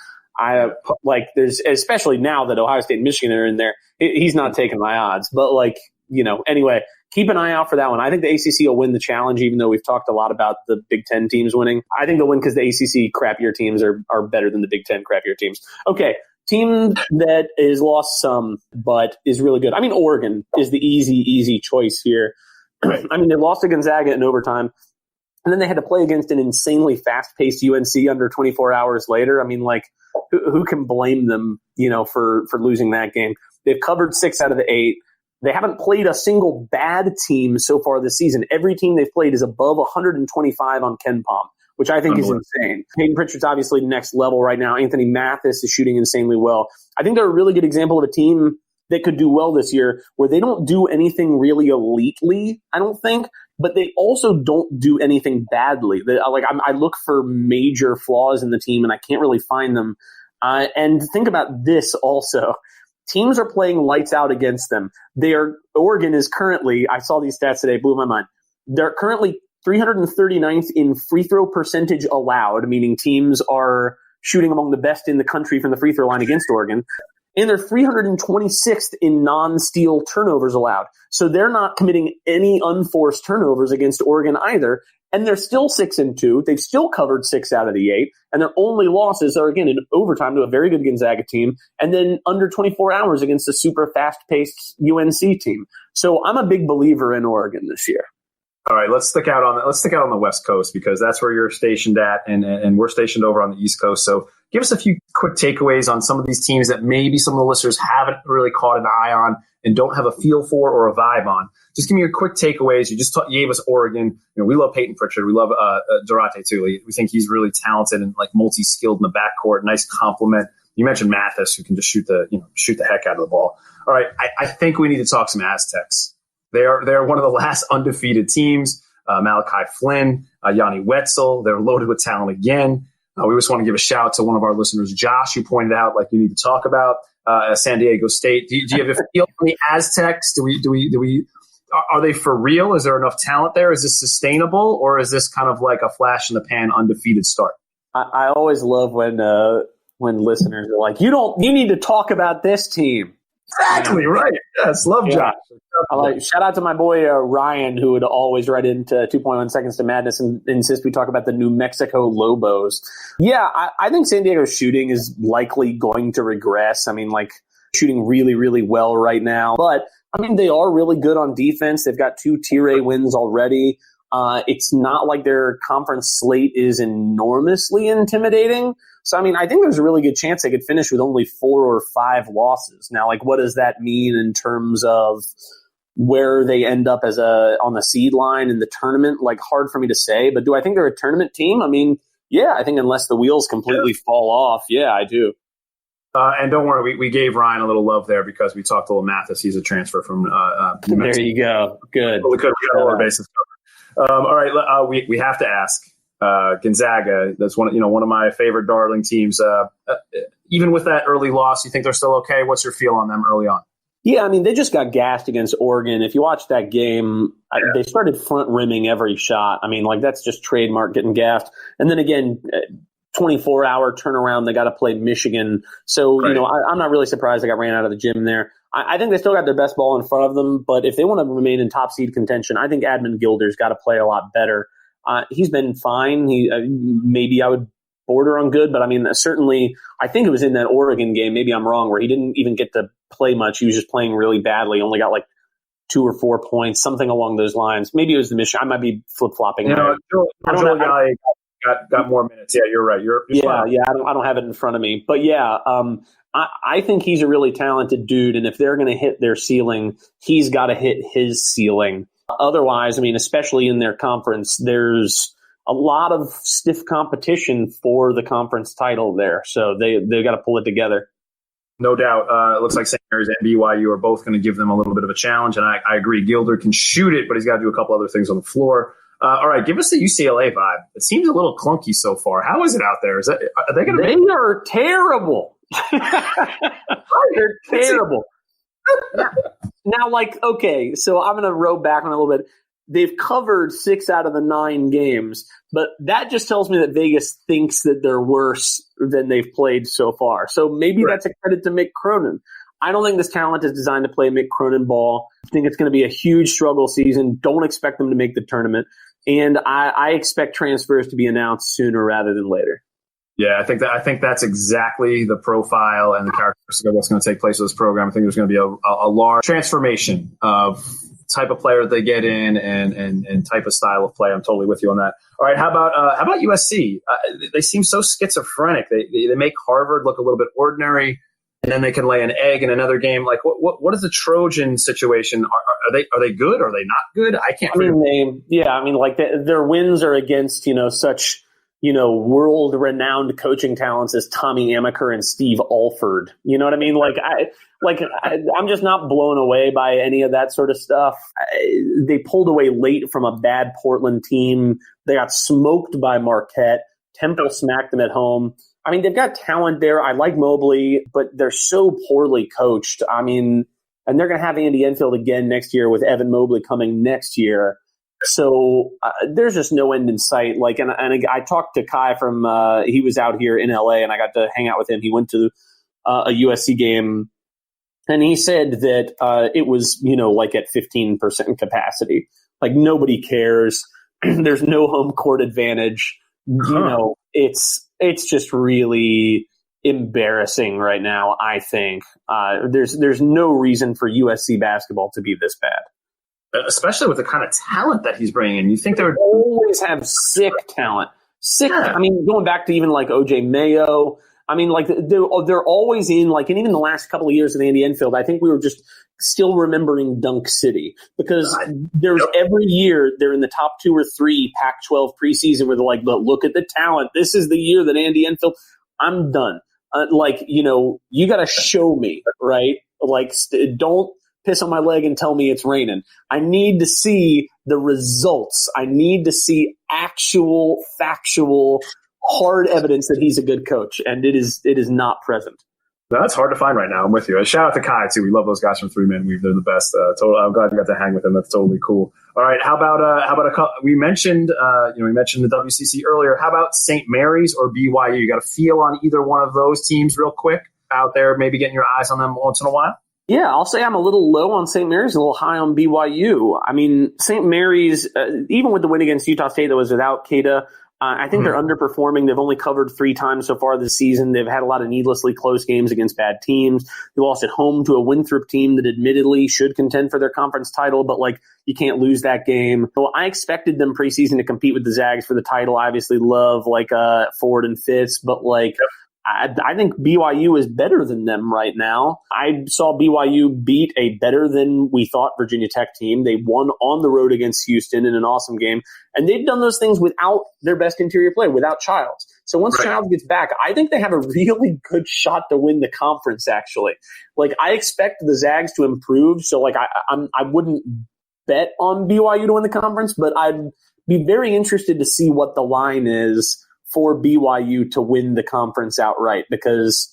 There's, especially now that Ohio State and Michigan are in there, he's not taking my odds. But anyway, keep an eye out for that one. I think the ACC will win the challenge, even though we've talked a lot about the Big Ten teams winning. I think they'll win because the ACC crappier teams are better than the Big Ten crappier teams. Okay, team that is lost some, but is really good. I mean, Oregon is the easy choice here. I mean, they lost to Gonzaga in overtime, and then they had to play against an insanely fast-paced UNC under 24 hours later. I mean, who can blame them, for losing that game? They've covered 6 out of the 8. They haven't played a single bad team so far this season. Every team they've played is above 125 on KenPom, which I think is insane. Peyton Pritchard's obviously next level right now. Anthony Mathis is shooting insanely well. I think they're a really good example of a team that could do well this year where they don't do anything really elitely, I don't think, but they also don't do anything badly. I look for major flaws in the team and I can't really find them. And think about this also. Teams are playing lights out against them. Oregon is currently, I saw these stats today, blew my mind. They're currently 339th in free throw percentage allowed, meaning teams are shooting among the best in the country from the free throw line against Oregon. And they're 326th in non-steal turnovers allowed. So they're not committing any unforced turnovers against Oregon either. And they're still 6-2. They've still covered 6 out of the 8. And their only losses are, again, in overtime to a very good Gonzaga team. And then under 24 hours against a super fast-paced UNC team. So I'm a big believer in Oregon this year. All right, let's stick out on the West Coast because that's where you're stationed at, and we're stationed over on the East Coast. So give us a few quick takeaways on some of these teams that maybe some of the listeners haven't really caught an eye on and don't have a feel for or a vibe on. Just give me your quick takeaways. You just gave us Oregon. We love Peyton Pritchard. We love Durante too. We think he's really talented and multi-skilled in the backcourt. Nice compliment. You mentioned Mathis, who can just shoot the heck out of the ball. All right, I think we need to talk some Aztecs. They're one of the last undefeated teams. Malachi Flynn, Yanni Wetzel. They're loaded with talent again. We just want to give a shout to one of our listeners, Josh, who pointed out you need to talk about San Diego State. Do you have a feel for the Aztecs? Are they for real? Is there enough talent there? Is this sustainable, or is this kind of like a flash in the pan undefeated start? I always love when when listeners are like, you need to talk about this team. Exactly, right. Yes, love Josh. Shout out to my boy Ryan, who would always write into 2.1 Seconds to Madness and insist we talk about the New Mexico Lobos. Yeah, I think San Diego's shooting is likely going to regress. I mean, like, shooting really, really well right now. But, I mean, they are really good on defense. They've got 2 Tier A wins already. It's not like their conference slate is enormously intimidating. So, I mean, I think there's a really good chance they could finish with only 4 or 5 losses. Now, like, what does that mean in terms of where they end up on the seed line in the tournament? Like, hard for me to say. But do I think they're a tournament team? I mean, yeah, I think unless the wheels completely fall off, yeah, I do. And don't worry, we gave Ryan a little love there because we talked to Will Mathis. He's a transfer from New Mexico. There you go. Good. We got all our bases covered. All right, we have to ask. Gonzaga, that's one of my favorite darling teams. Even with that early loss, you think they're still okay? What's your feel on them early on? Yeah, I mean, they just got gassed against Oregon. If you watch that game, they started front rimming every shot. I mean, like, that's just trademark getting gassed. And then again, 24-hour turnaround, they got to play Michigan. So, right. I'm not really surprised they got ran out of the gym there. I think they still got their best ball in front of them, but if they want to remain in top seed contention, I think Admon Gilder's got to play a lot better. He's been fine. Maybe I would border on good, but I mean, certainly, I think it was in that Oregon game, maybe I'm wrong, where he didn't even get to play much. He was just playing really badly, only got like 2 or 4 points, something along those lines. Maybe it was the Michigan. I might be flip-flopping. Got more minutes. Yeah, you're right. You're fine. I don't have it in front of me. But yeah, I think he's a really talented dude, and if they're going to hit their ceiling, he's got to hit his ceiling. Otherwise, I mean, especially in their conference, there's a lot of stiff competition for the conference title there. So they've got to pull it together. No doubt. It looks like St. Mary's and BYU are both going to give them a little bit of a challenge. And I agree. Gilder can shoot it, but he's got to do a couple other things on the floor. All right, give us the UCLA vibe. It seems a little clunky so far. How is it out there? Are they going to? They are terrible. They're terrible. Now, like, okay, so I'm going to row back on a little bit. They've covered 6 out of the 9 games, but that just tells me that Vegas thinks that they're worse than they've played so far. So maybe that's a credit to Mick Cronin. I don't think this talent is designed to play Mick Cronin ball. I think it's going to be a huge struggle season. Don't expect them to make the tournament. And I expect transfers to be announced sooner rather than later. Yeah, I think that's exactly the profile and the characteristic of what's going to take place with this program. I think there's going to be a large transformation of type of player that they get in and type of style of play. I'm totally with you on that. All right, how about USC? They seem so schizophrenic. They make Harvard look a little bit ordinary, and then they can lay an egg in another game. Like, what is the Trojan situation? Are they good? Are they not good? I can't. Their wins are against such world-renowned coaching talents as Tommy Amaker and Steve Alford. You know what I mean? I'm just not blown away by any of that sort of stuff. They pulled away late from a bad Portland team. They got smoked by Marquette. Temple smacked them at home. I mean, they've got talent there. I like Mobley, but they're so poorly coached. I mean, and they're going to have Andy Enfield again next year with Evan Mobley coming next year. So there's just no end in sight. Like, and I talked to Kai from he was out here in LA, and I got to hang out with him. He went to a USC game, and he said that it was like at 15% capacity. Like, nobody cares. There's no home court advantage. It's just really embarrassing right now. I think there's no reason for USC basketball to be this bad. Especially with the kind of talent that he's bringing in. You think they would always have sick talent. Sick. Yeah. I mean, going back to even like OJ Mayo. I mean, like they're always in, like, and even the last couple of years of Andy Enfield, I think we were just still remembering Dunk City, because there's every year they're in the top 2 or 3 Pac-12 preseason where they're like, but look at the talent. This is the year that Andy Enfield. I'm done. You got to show me, right? Like, don't piss on my leg and tell me it's raining. I need to see the results. I need to see actual, factual, hard evidence that he's a good coach, and it is not present. That's hard to find right now. I'm with you. Shout out to Kai too. We love those guys from Three Man Weave. They're the best. I'm glad you got to hang with them. That's totally cool. All right. How about we mentioned the WCC earlier. How about St. Mary's or BYU? You got a feel on either one of those teams real quick out there, maybe getting your eyes on them once in a while? Yeah, I'll say I'm a little low on St. Mary's, a little high on BYU. I mean, St. Mary's, even with the win against Utah State that was without Keita, I think they're underperforming. They've only covered 3 times so far this season. They've had a lot of needlessly close games against bad teams. They lost at home to a Winthrop team that admittedly should contend for their conference title, but you can't lose that game. So I expected them preseason to compete with the Zags for the title. I obviously love Ford and Fitz, but I think BYU is better than them right now. I saw BYU beat a better than we thought Virginia Tech team. They won on the road against Houston in an awesome game. And they've done those things without their best interior play, without Childs. So once Childs gets back, I think they have a really good shot to win the conference, actually. I expect the Zags to improve. So I wouldn't bet on BYU to win the conference, but I'd be very interested to see what the line is for BYU to win the conference outright, because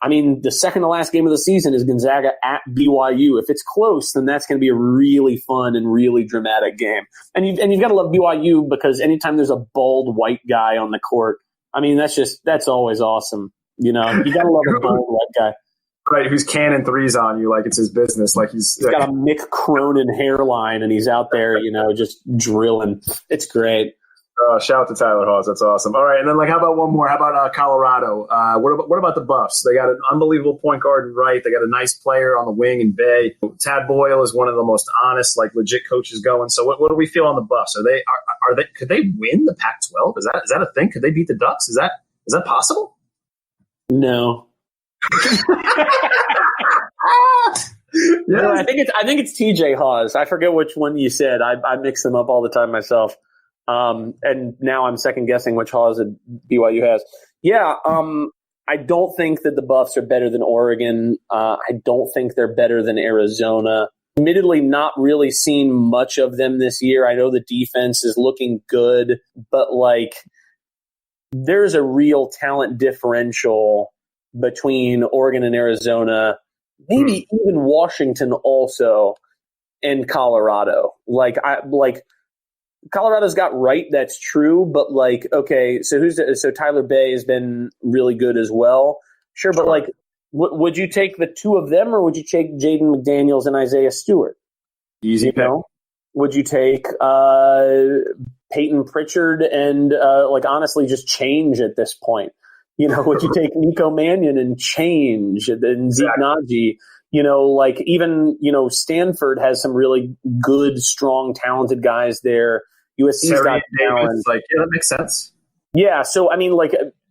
the second to last game of the season is Gonzaga at BYU. If it's close, then that's going to be a really fun and really dramatic game. And you've got to love BYU, because anytime there's a bald white guy on the court, that's always awesome. You got to love a bald white guy. Right, who's canning threes on you like it's his business. He's got a Mick Cronin hairline, and he's out there, just drilling. It's great. Shout out to Tyler Hawes. That's awesome. All right. And then how about one more? How about Colorado? What about the Buffs? They got an unbelievable point guard in Wright. They got a nice player on the wing in Bay. Tad Boyle is one of the most honest, legit coaches going. So what do we feel on the Buffs? Are they could they win the Pac-12? Is that a thing? Could they beat the Ducks? Is that possible? No. No, I think it's TJ Hawes. I forget which one you said. I mix them up all the time myself. And now I'm second guessing which Hawes BYU has. Yeah. I don't think that the Buffs are better than Oregon. I don't think they're better than Arizona. Admittedly, not really seen much of them this year. I know the defense is looking good, but there's a real talent differential between Oregon and Arizona, maybe even Washington also, and Colorado. Colorado's got Wright, that's true, but so Tyler Bay has been really good as well. Sure, but would you take the two of them, or would you take Jaden McDaniels and Isaiah Stewart? Easy pick. Would you take Peyton Pritchard and honestly just change at this point? Would you take Nico Mannion and change, and Zeke Naji? Even Stanford has some really good, strong, talented guys there. USC's got talent. That makes sense. Yeah, so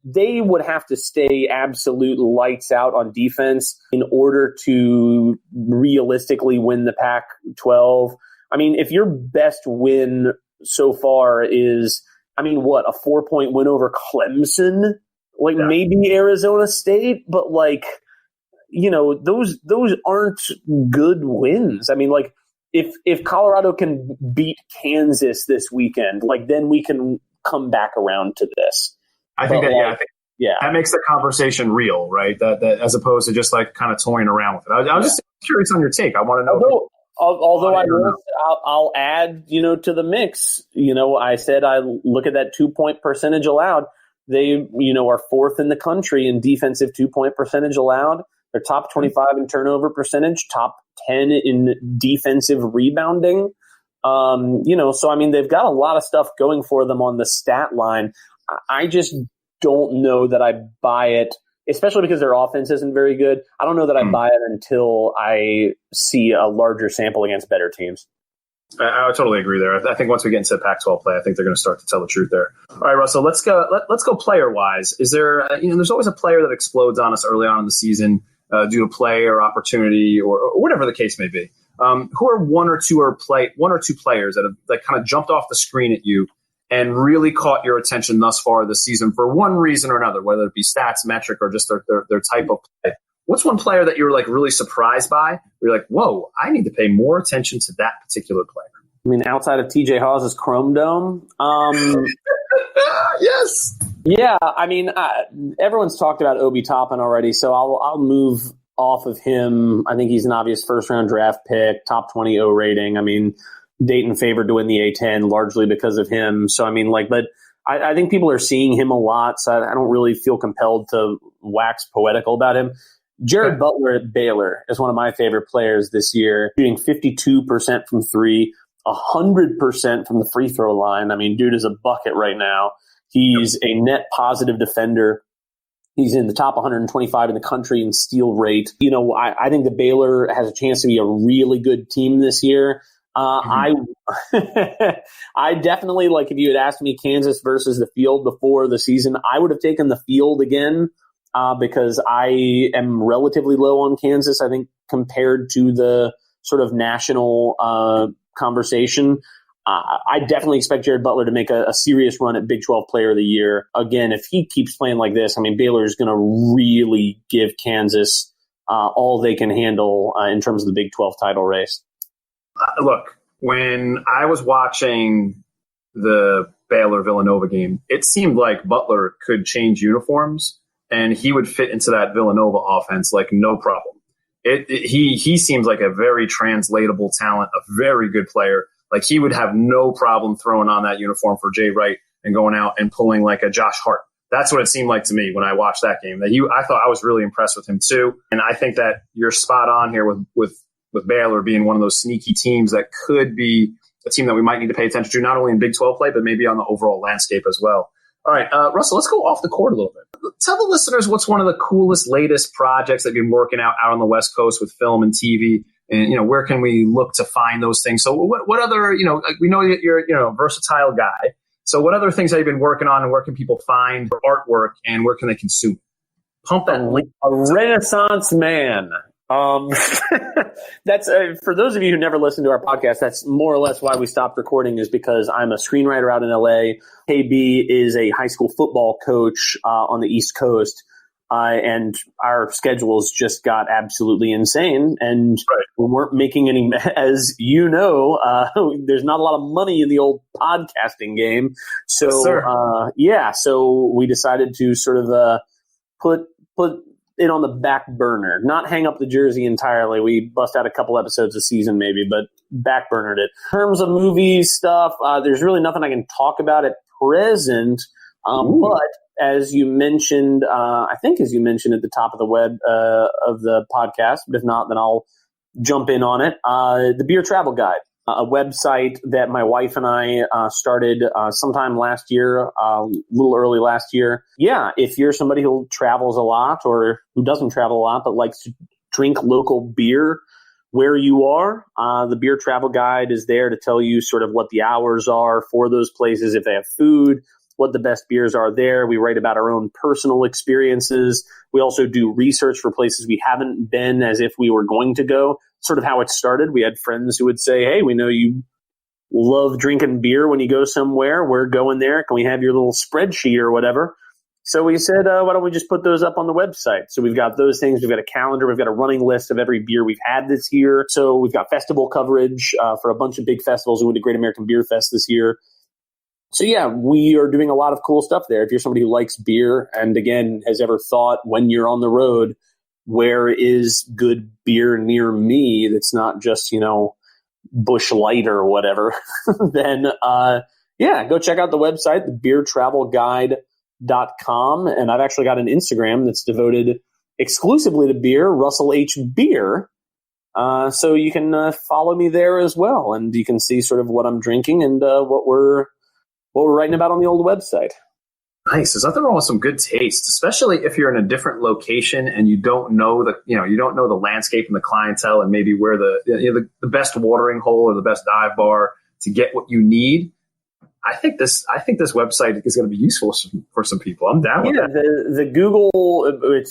they would have to stay absolute lights out on defense in order to realistically win the Pac-12. If your best win so far is, a 4-point win over Clemson, maybe Arizona State, but those aren't good wins. If Colorado can beat Kansas this weekend, then we can come back around to this. I think that makes the conversation real, right? That as opposed to just kind of toying around with it. I was just curious on your take. I want to know. Although I'll add, to the mix. I said I look at that 2-point percentage allowed. They, are 4th in the country in defensive 2-point percentage allowed. They're top 25 in turnover percentage, top 10 in defensive rebounding. So they've got a lot of stuff going for them on the stat line. I just don't know that I buy it, especially because their offense isn't very good. I don't know that I buy it until I see a larger sample against better teams. I would totally agree there. I think once we get into Pac-12 play, I think they're going to start to tell the truth there. All right, Russell, let's go player-wise. Is there, there's always a player that explodes on us early on in the season due to play or opportunity or whatever the case may be. Who are one or two players that kind of jumped off the screen at you and really caught your attention thus far this season for one reason or another, whether it be stats, metric, or just their type of play? What's one player that you were really surprised by? You're like, whoa, I need to pay more attention to that particular player. Outside of TJ Hawes' Chrome Dome? Yes. Yeah, I mean, everyone's talked about Obi Toppin already, so I'll move off of him. I think he's an obvious first-round draft pick, top 20 O rating. I mean, Dayton favored to win the A10 largely because of him. So, I mean, but I think people are seeing him a lot, so I don't really feel compelled to wax poetical about him. Jared Butler at Baylor is one of my favorite players this year, shooting 52% from three, 100% from the free throw line. I mean, dude is a bucket right now. He's a net positive defender. He's in the top 125 in the country in steal rate. You know, I think the Baylor has a chance to be a really good team this year. I definitely, like, if you had asked me Kansas versus the field before the season, I would have taken the field again because I am relatively low on Kansas, I think, compared to the sort of national conversation. I definitely expect Jared Butler to make a serious run at Big 12 Player of the Year. Again, if he keeps playing like this, I mean, Baylor is going to really give Kansas all they can handle in terms of the Big 12 title race. Look, when I was watching the Baylor-Villanova game, it seemed like Butler could change uniforms, and he would fit into that Villanova offense like no problem. He seems like a very translatable talent, a very good player. Like, he would have no problem throwing on that uniform for Jay Wright and going out and pulling like a Josh Hart. That's what it seemed like to me when I watched that game. I thought I was really impressed with him too. And I think that you're spot on here with Baylor being one of those sneaky teams that could be a team that we might need to pay attention to, not only in Big 12 play, but maybe on the overall landscape as well. All right, Russell, let's go off the court a little bit. Tell the listeners what's one of the coolest, latest projects that you've been working out on the West Coast with film and TV. And, you know, where can we look to find those things? So what other, you know, we know that you're, you know, a versatile guy. So what other things have you been working on, and where can people find your artwork, and where can they consume it? Pump that link. A Renaissance man. That's for those of you who never listened to our podcast, that's more or less why we stopped recording, is because I'm a screenwriter out in LA. KB is a high school football coach on the East Coast. And our schedules just got absolutely insane, and we weren't making any, as you know, there's not a lot of money in the old podcasting game. So, so we decided to sort of put it on the back burner, not hang up the jersey entirely. We bust out a couple episodes a season maybe, but back burnered it. In terms of movies stuff, there's really nothing I can talk about at present, but as you mentioned, I think as you mentioned at the top of the web of the podcast, but if not, then I'll jump in on it. The Beer Travel Guide, a website that my wife and I started sometime last year, a little early last year. Yeah, if you're somebody who travels a lot or who doesn't travel a lot but likes to drink local beer where you are, the Beer Travel Guide is there to tell you sort of what the hours are for those places, if they have food, what the best beers are there. We write about our own personal experiences. We also do research for places we haven't been as if we were going to go. Sort of how it started. We had friends who would say, hey, we know you love drinking beer when you go somewhere. We're going there. Can we have your little spreadsheet or whatever? So we said, why don't we just put those up on the website? So we've got those things. We've got a calendar. We've got a running list of every beer we've had this year. So we've got festival coverage for a bunch of big festivals. We went to Great American Beer Fest this year. So yeah, we are doing a lot of cool stuff there. If you're somebody who likes beer and, again, has ever thought when you're on the road, where is good beer near me that's not just, you know, Busch Light or whatever, then go check out the website, thebeertravelguide.com. And I've actually got an Instagram that's devoted exclusively to beer, Russell H. Beer. So you can follow me there as well, and you can see sort of what I'm drinking and what we're writing about on the old website. Nice. There's nothing wrong with some good taste, especially if you're in a different location and you don't know the landscape and the clientele, and maybe where the best watering hole or the best dive bar to get what you need. I think this website is going to be useful for some people. I'm down with that. The Google,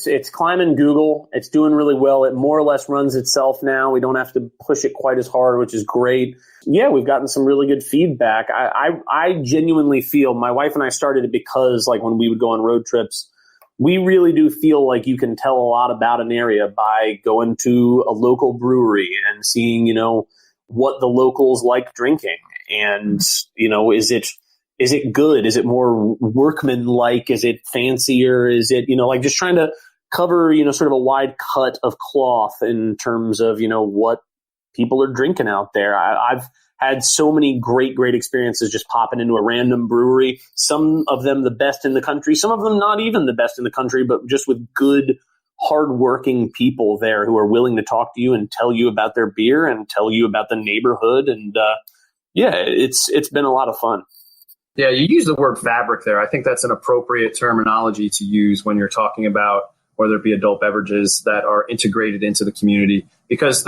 it's climbing Google. It's doing really well. It more or less runs itself now. We don't have to push it quite as hard, which is great. Yeah, we've gotten some really good feedback. I genuinely feel, my wife and I started it because, like, when we would go on road trips, we really do feel like you can tell a lot about an area by going to a local brewery and seeing, you know, what the locals like drinking. And, you know, is it is it good? Is it more workman-like? Is it fancier? Is it, like just trying to cover, sort of a wide cut of cloth in terms of, what people are drinking out there. I've had so many great experiences just popping into a random brewery. Some of them the best in the country, some of them not even the best in the country, but just with good, hardworking people there who are willing to talk to you and tell you about their beer and tell you about the neighborhood. And it's been a lot of fun. Yeah, you use the word fabric there. I think that's an appropriate terminology to use when you're talking about whether it be adult beverages that are integrated into the community. Because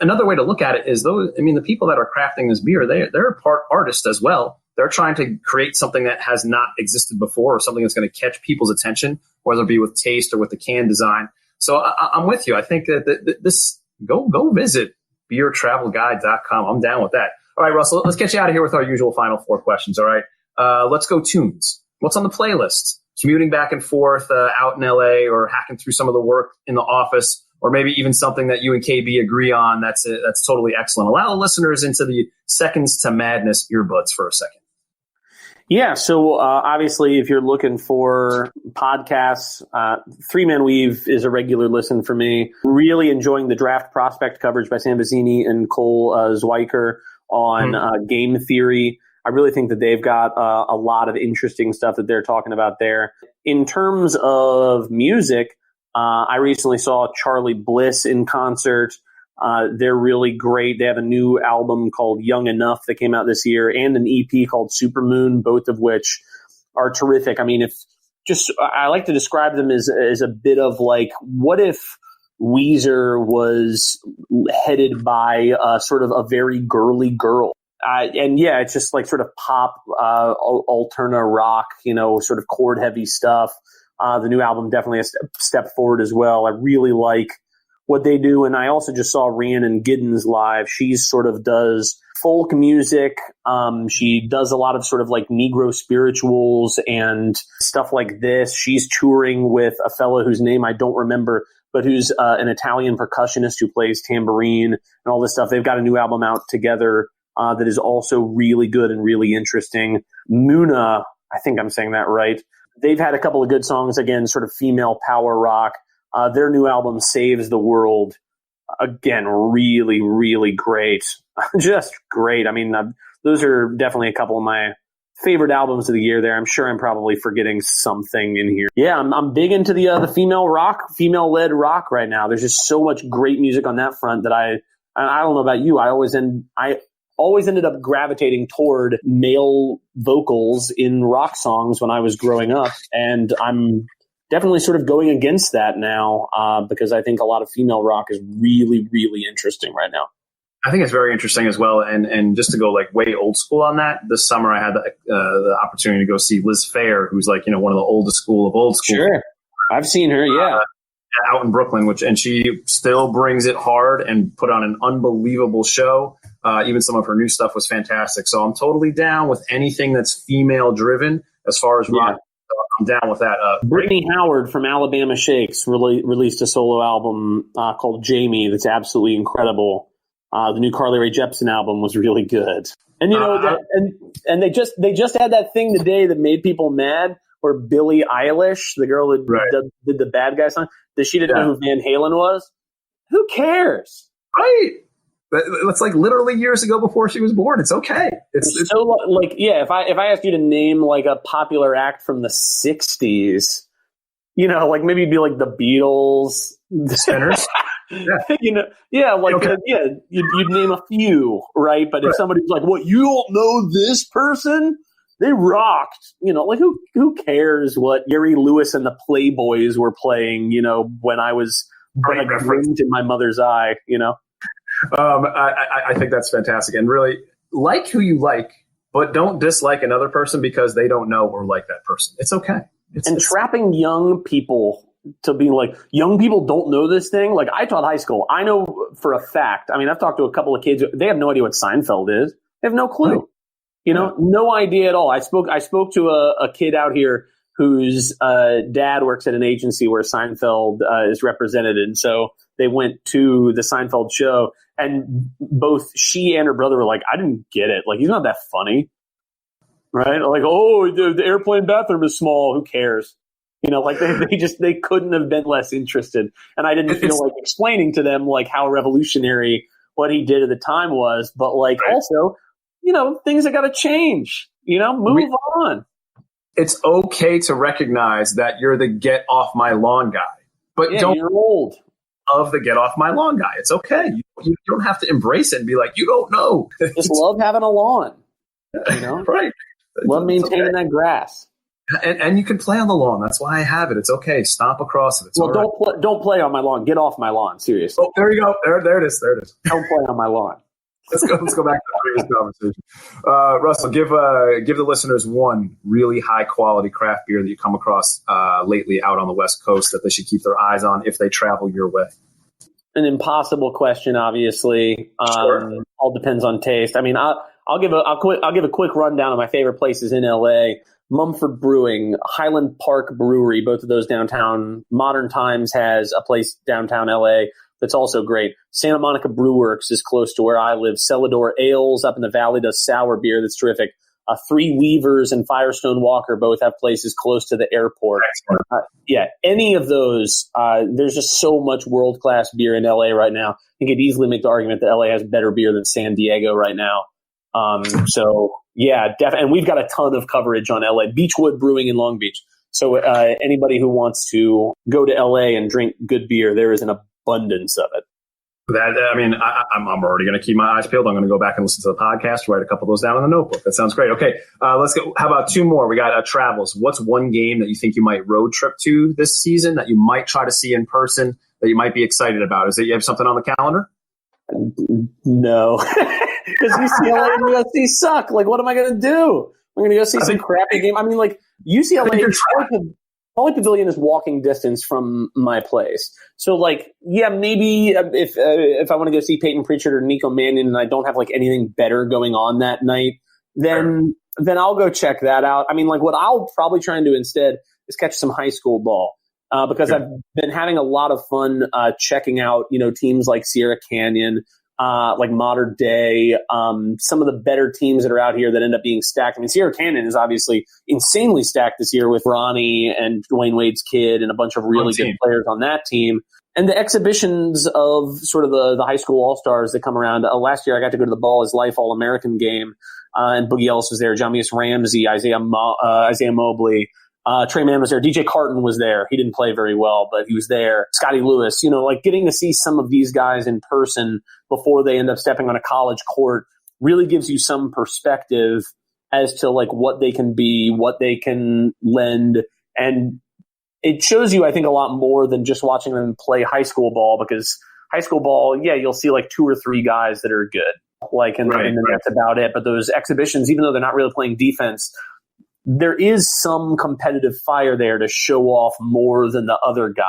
another way to look at it is the people that are crafting this beer, they're a part artist as well. They're trying to create something that has not existed before, or something that's going to catch people's attention, whether it be with taste or with the can design. So I'm with you. I think that this go visit beertravelguide.com. I'm down with that. All right, Russell, let's get you out of here with our usual final 4 questions. All right, let's go tunes. What's on the playlist? Commuting back and forth out in LA, or hacking through some of the work in the office, or maybe even something that you and KB agree on. That's totally excellent. Allow the listeners into the Seconds to Madness earbuds for a second. Yeah, so obviously if you're looking for podcasts, Three Man Weave is a regular listen for me. Really enjoying the draft prospect coverage by Sam Vecini and Cole Zwiker on game theory. I really think that they've got a lot of interesting stuff that they're talking about there. In terms of music, I recently saw Charlie Bliss in concert. They're really great. They have a new album called Young Enough that came out this year, and an EP called Supermoon, both of which are terrific. I mean, I like to describe them as a bit of like, what if Weezer was headed by sort of a very girly girl? It's just like sort of pop, alterna rock, sort of chord heavy stuff. The new album definitely a step forward as well. I really like what they do. And I also just saw Rhiannon Giddens live. She sort of does folk music. She does a lot of sort of like Negro spirituals and stuff like this. She's touring with a fellow whose name I don't remember, but who's an Italian percussionist who plays tambourine and all this stuff. They've got a new album out together that is also really good and really interesting. Muna, I think I'm saying that right. They've had a couple of good songs, again, sort of female power rock. Their new album, Saves the World, again, really, really great. Just great. I mean, those are definitely a couple of my favorite albums of the year there. I'm sure I'm probably forgetting something in here. Yeah, I'm big into the female-led rock right now. There's just so much great music on that front that I don't know about you. I always ended up gravitating toward male vocals in rock songs when I was growing up. And I'm definitely sort of going against that now because I think a lot of female rock is really, really interesting right now. I think it's very interesting as well. And just to go like way old school on that, this summer I had the opportunity to go see Liz Phair, who's like, one of the oldest school of old school. Sure. I've seen her. Yeah. Out in Brooklyn, and she still brings it hard and put on an unbelievable show. Even some of her new stuff was fantastic. So I'm totally down with anything that's female driven as far as rock. I'm down with that. Brittany Howard from Alabama Shakes released a solo album called Jamie that's absolutely incredible. The new Carly Rae Jepsen album was really good. And and they just had that thing today that made people mad, where Billie Eilish, the girl that did the Bad Guy song, that she didn't know who Van Halen was. Who cares? Right. That's like literally years ago before she was born. It's okay. It's so like, yeah, if I asked you to name like a popular act from the 60s, like maybe it'd be like the Beatles, the Spinners. You'd name a few, right? But if somebody's like, "What, you don't know this person? They rocked," like who cares what Gary Lewis and the Playboys were playing? When I was a glint in my mother's eye. I think that's fantastic, and really like who you like, but don't dislike another person because they don't know or like that person. It's okay. It's trapping young people to be like, young people don't know this thing. Like, I taught high school. I know for a fact. I mean, I've talked to a couple of kids. They have no idea what Seinfeld is. They have no clue. Right. No idea at all. I spoke to a kid out here whose dad works at an agency where Seinfeld is represented, and so they went to the Seinfeld show, and both she and her brother were like, "I didn't get it. Like, he's not that funny." right? Like, oh, the airplane bathroom is small. Who cares? Like they couldn't have been less interested. And I didn't feel like explaining to them like how revolutionary what he did at the time was, but also, things that got to change, move on. It's okay to recognize that you're the get off my lawn guy, but you're old. Of the get off my lawn guy. It's okay. You don't have to embrace it and be like, you don't know. Just love having a lawn, Right. Love maintaining that grass. And you can play on the lawn. That's why I have it. It's okay. Stomp across it. It's all right. Don't play on my lawn. Get off my lawn. Seriously. Oh, there you go. There it is. Don't play on my lawn. Let's go back to the previous conversation. Russell, give the listeners one really high quality craft beer that you come across lately out on the West Coast that they should keep their eyes on if they travel your way. An impossible question, obviously. Sure. All depends on taste. I mean, I'll give a quick rundown of my favorite places in LA. Mumford Brewing, Highland Park Brewery, both of those downtown. Modern Times has a place downtown LA that's also great. Santa Monica Brew Works is close to where I live. Celador Ales up in the valley does sour beer that's terrific. Three Weavers and Firestone Walker both have places close to the airport. Any of those, there's just so much world-class beer in LA right now. You could easily make the argument that LA has better beer than San Diego right now. Definitely. And we've got a ton of coverage on LA. Beechwood Brewing in Long Beach. So anybody who wants to go to LA and drink good beer, there is an abundance of it. I'm already going to keep my eyes peeled. I'm going to go back and listen to the podcast, write a couple of those down in the notebook. That sounds great. Okay, let's go. How about two more? We got travels. What's one game that you think you might road trip to this season that you might try to see in person that you might be excited about? Is it you have something on the calendar? No, because UCLA and USC suck. Like, what am I going to do? I'm going to go see some crappy game. I mean, like UCLA. Poly Pavilion is walking distance from my place. So, maybe if I want to go see Peyton Pritchard or Nico Mannion and I don't have, anything better going on that night, then I'll go check that out. I mean, what I'll probably try and do instead is catch some high school ball because I've been having a lot of fun checking out, teams like Sierra Canyon, like Modern Day, some of the better teams that are out here that end up being stacked. I mean, Sierra Canyon is obviously insanely stacked this year with Ronnie and Dwayne Wade's kid and a bunch of really good players on that team. And the exhibitions of sort of the high school all-stars that come around. Last year I got to go to the Ball is Life All-American game, and Boogie Ellis was there, Jamius Ramsey, Isaiah Mobley. Trey Mann was there. DJ Carton was there. He didn't play very well, but he was there. Scotty Lewis, getting to see some of these guys in person before they end up stepping on a college court really gives you some perspective as to what they can be, what they can lend. And it shows you, I think, a lot more than just watching them play high school ball, because high school ball, you'll see 2 or 3 guys that are good. And then that's about it. But those exhibitions, even though they're not really playing defense, there is some competitive fire there to show off more than the other guy.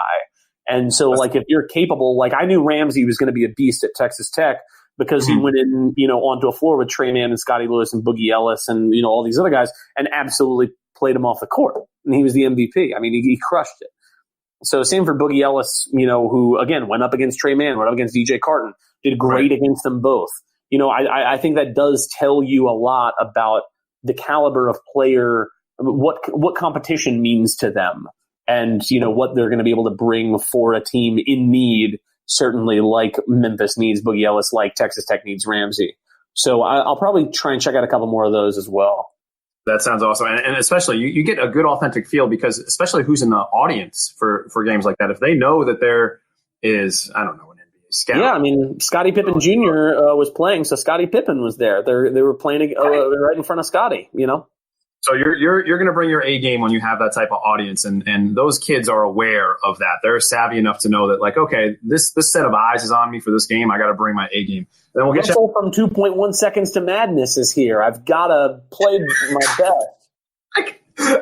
And so, if you're capable, I knew Ramsey was going to be a beast at Texas Tech because he went in, onto a floor with Trey Mann and Scotty Lewis and Boogie Ellis and, all these other guys and absolutely played him off the court. And he was the MVP. I mean, he crushed it. So same for Boogie Ellis, who, again, went up against Trey Mann, went up against DJ Carton, did great against them both. I think that does tell you a lot about the caliber of player, what competition means to them, and what they're going to be able to bring for a team in need. Certainly, like Memphis needs Boogie Ellis, like Texas Tech needs Ramsey. So I'll probably try and check out a couple more of those as well. That sounds awesome, and especially you get a good authentic feel because especially who's in the audience for games like that. If they know that there is, I don't know, an NBA scout. Yeah, I mean, Scottie Pippen Jr. Was playing, so Scottie Pippen was there. They were playing right in front of Scottie. So you're going to bring your A game when you have that type of audience, and those kids are aware of that. They're savvy enough to know that, okay, this set of eyes is on me for this game. I got to bring my A game. Then we'll get Russell from 2.1 Seconds to Madness is here. I've got to play my best.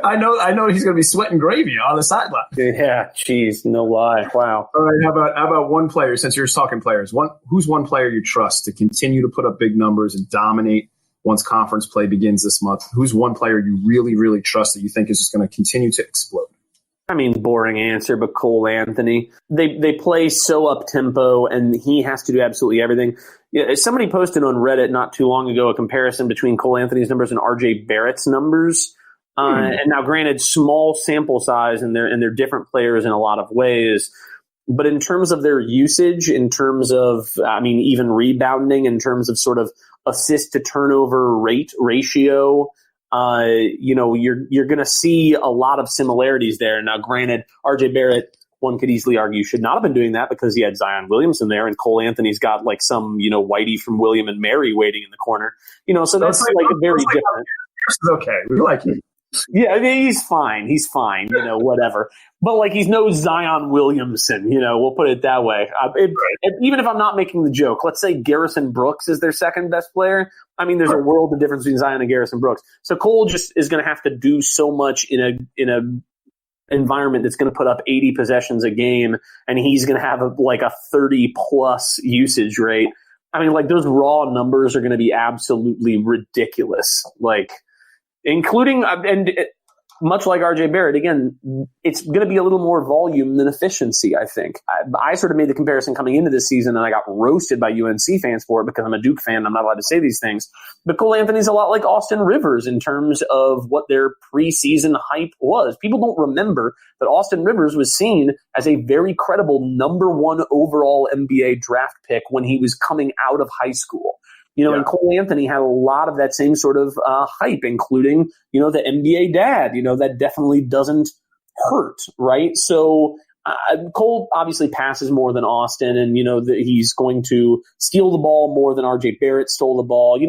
I know he's going to be sweating gravy on the sideline. Yeah, geez, no lie. Wow. All right, how about one player? Since you're talking players, who's one player you trust to continue to put up big numbers and dominate once conference play begins this month? Who's one player you really, really trust that you think is just going to continue to explode? I mean, boring answer, but Cole Anthony. They play so up-tempo, and he has to do absolutely everything. Yeah, somebody posted on Reddit not too long ago a comparison between Cole Anthony's numbers and RJ Barrett's numbers. And now, granted, small sample size, and they're different players in a lot of ways. But in terms of their usage, in terms of, even rebounding, in terms of sort of assist to turnover rate ratio, you're going to see a lot of similarities there. Now, granted, RJ Barrett, one could easily argue, should not have been doing that because he had Zion Williamson there, and Cole Anthony's got like some, Whitey from William and Mary waiting in the corner. So that's like very different. It's okay. We like him. Yeah, he's fine. He's fine, whatever. But like, he's no Zion Williamson, we'll put it that way. Even if I'm not making the joke, let's say Garrison Brooks is their second best player. There's a world of difference between Zion and Garrison Brooks. So Cole just is going to have to do so much in a environment that's going to put up 80 possessions a game, and he's going to have a 30 plus usage rate. Those raw numbers are going to be absolutely ridiculous. Including, and much like RJ Barrett, again, it's going to be a little more volume than efficiency, I think. I sort of made the comparison coming into this season, and I got roasted by UNC fans for it because I'm a Duke fan. I'm not allowed to say these things. But Cole Anthony's a lot like Austin Rivers in terms of what their preseason hype was. People don't remember that Austin Rivers was seen as a very credible number 1 overall NBA draft pick when he was coming out of high school. And Cole Anthony had a lot of that same sort of hype, including, the NBA dad, that definitely doesn't hurt, right? So Cole obviously passes more than Austin, and, he's going to steal the ball more than RJ Barrett stole the ball.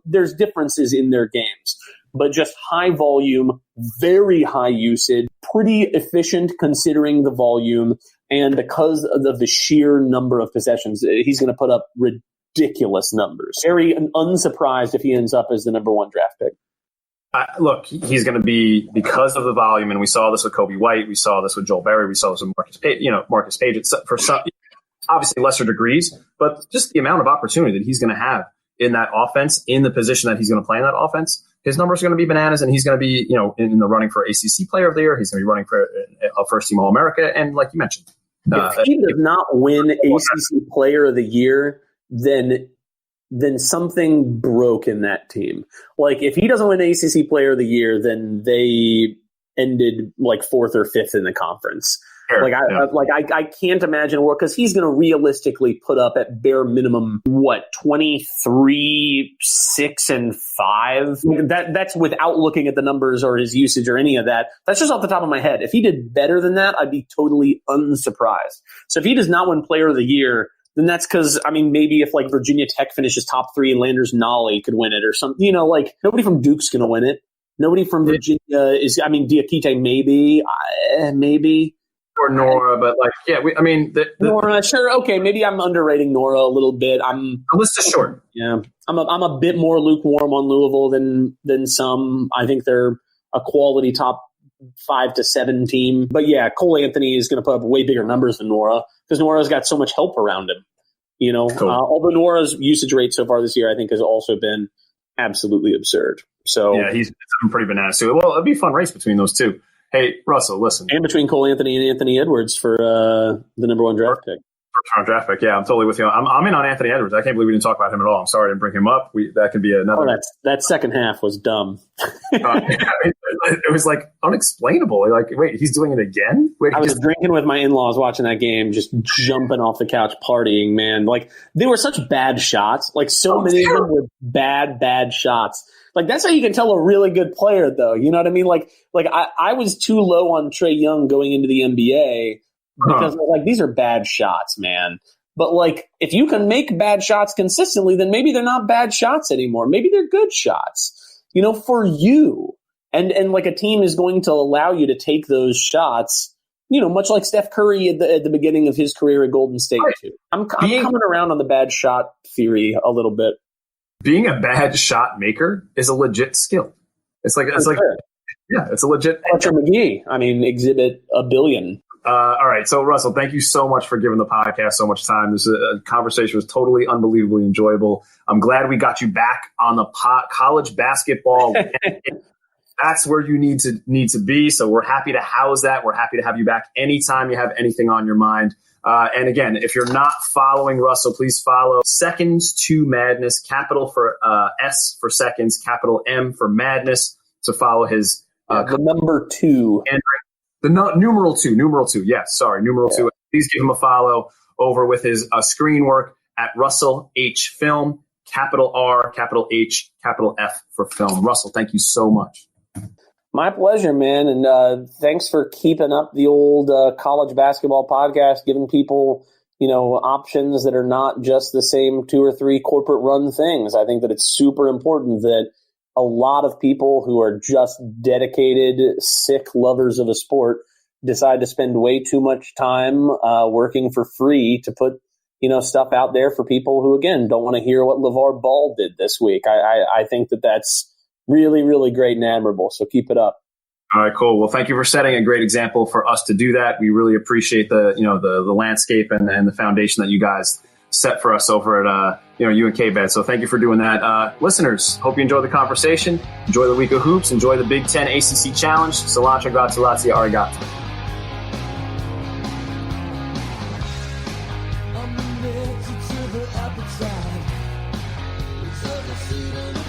There's differences in their games, but just high volume, very high usage, pretty efficient considering the volume, and because of the sheer number of possessions, he's going to put up ridiculous numbers. Very unsurprised if he ends up as the number 1 draft pick. Look, he's going to be, because of the volume, and we saw this with Kobe White, we saw this with Joel Berry, we saw this with Marcus Page, for some, obviously lesser degrees, but just the amount of opportunity that he's going to have in that offense, in the position that he's going to play in that offense, his numbers are going to be bananas, and he's going to be, in the running for ACC Player of the Year. He's going to be running for a first-team All-America, and like you mentioned. If he does not win ACC Player of the Year, then something broke in that team. If he doesn't win ACC Player of the Year, then they ended 4th or 5th in the conference. Sure, I can't imagine because he's going to realistically put up at bare minimum 23, 6, and 5. That's without looking at the numbers or his usage or any of that. That's just off the top of my head. If he did better than that, I'd be totally unsurprised. So if he does not win Player of the Year, then that's because, maybe if Virginia Tech finishes top 3 and Landers Nolly could win it or something, nobody from Duke's going to win it. Nobody from Virginia is, Diakite maybe. Or Nora, but Nora, sure. Okay. Maybe I'm underrating Nora a little bit. The list is short. Yeah. I'm a bit more lukewarm on Louisville than some. I think they're a quality top 5 to 7 team. But yeah, Cole Anthony is going to put up way bigger numbers than Nora because Nora's got so much help around him. Cool. Although Nora's usage rate so far this year, I think, has also been absolutely absurd. So yeah, he's pretty bananas too. Well, it'd be a fun race between those two. Hey, Russell, listen. And between Cole Anthony and Anthony Edwards for the number 1 draft pick. First round draft pick. Yeah, I'm totally with you. I'm in on Anthony Edwards. I can't believe we didn't talk about him at all. I'm sorry I didn't bring him up. That could be another. Oh, that second half was dumb. It was unexplainable. Wait, he's doing it again? Wait, I was drinking with my in-laws watching that game, just jumping off the couch, partying, man. They were such bad shots. Many of them were bad shots. That's how you can tell a really good player, though. You know what I mean? I was too low on Trae Young going into the NBA because these are bad shots, man. But if you can make bad shots consistently, then maybe they're not bad shots anymore. Maybe they're good shots, for you. And a team is going to allow you to take those shots, much like Steph Curry at the beginning of his career at Golden State too. I'm coming around on the bad shot theory a little bit. Being a bad shot maker is a legit skill. It's a legit. Fletcher McGee. Exhibit a billion. All right. So, Russell, thank you so much for giving the podcast so much time. This conversation was totally unbelievably enjoyable. I'm glad we got you back on the college basketball. That's where you need to be. So we're happy to house that. We're happy to have you back anytime you have anything on your mind. And again, if you're not following Russell, please follow Seconds to Madness, capital for S for seconds, capital M for madness. So follow his the number 2. And the numeral two. Yes, sorry, numeral 2. Please give him a follow over with his screen work at Russell H Film, capital R, capital H, capital F for film. Russell, thank you so much. My pleasure, man. And thanks for keeping up the old college basketball podcast, giving people, options that are not just the same 2 or 3 corporate run things. I think that it's super important that a lot of people who are just dedicated, sick lovers of a sport decide to spend way too much time working for free to put, stuff out there for people who, again, don't want to hear what LeVar Ball did this week. I think that that's really, really great and admirable. So keep it up. All right, cool. Well, thank you for setting a great example for us to do that. We really appreciate the landscape and the foundation that you guys set for us over at UNK Bed. So thank you for doing that. Listeners, hope you enjoy the conversation. Enjoy the week of hoops. Enjoy the Big Ten ACC Challenge. Cilantro, grazie, arigato. I'm addicted to the appetite. It's like a seed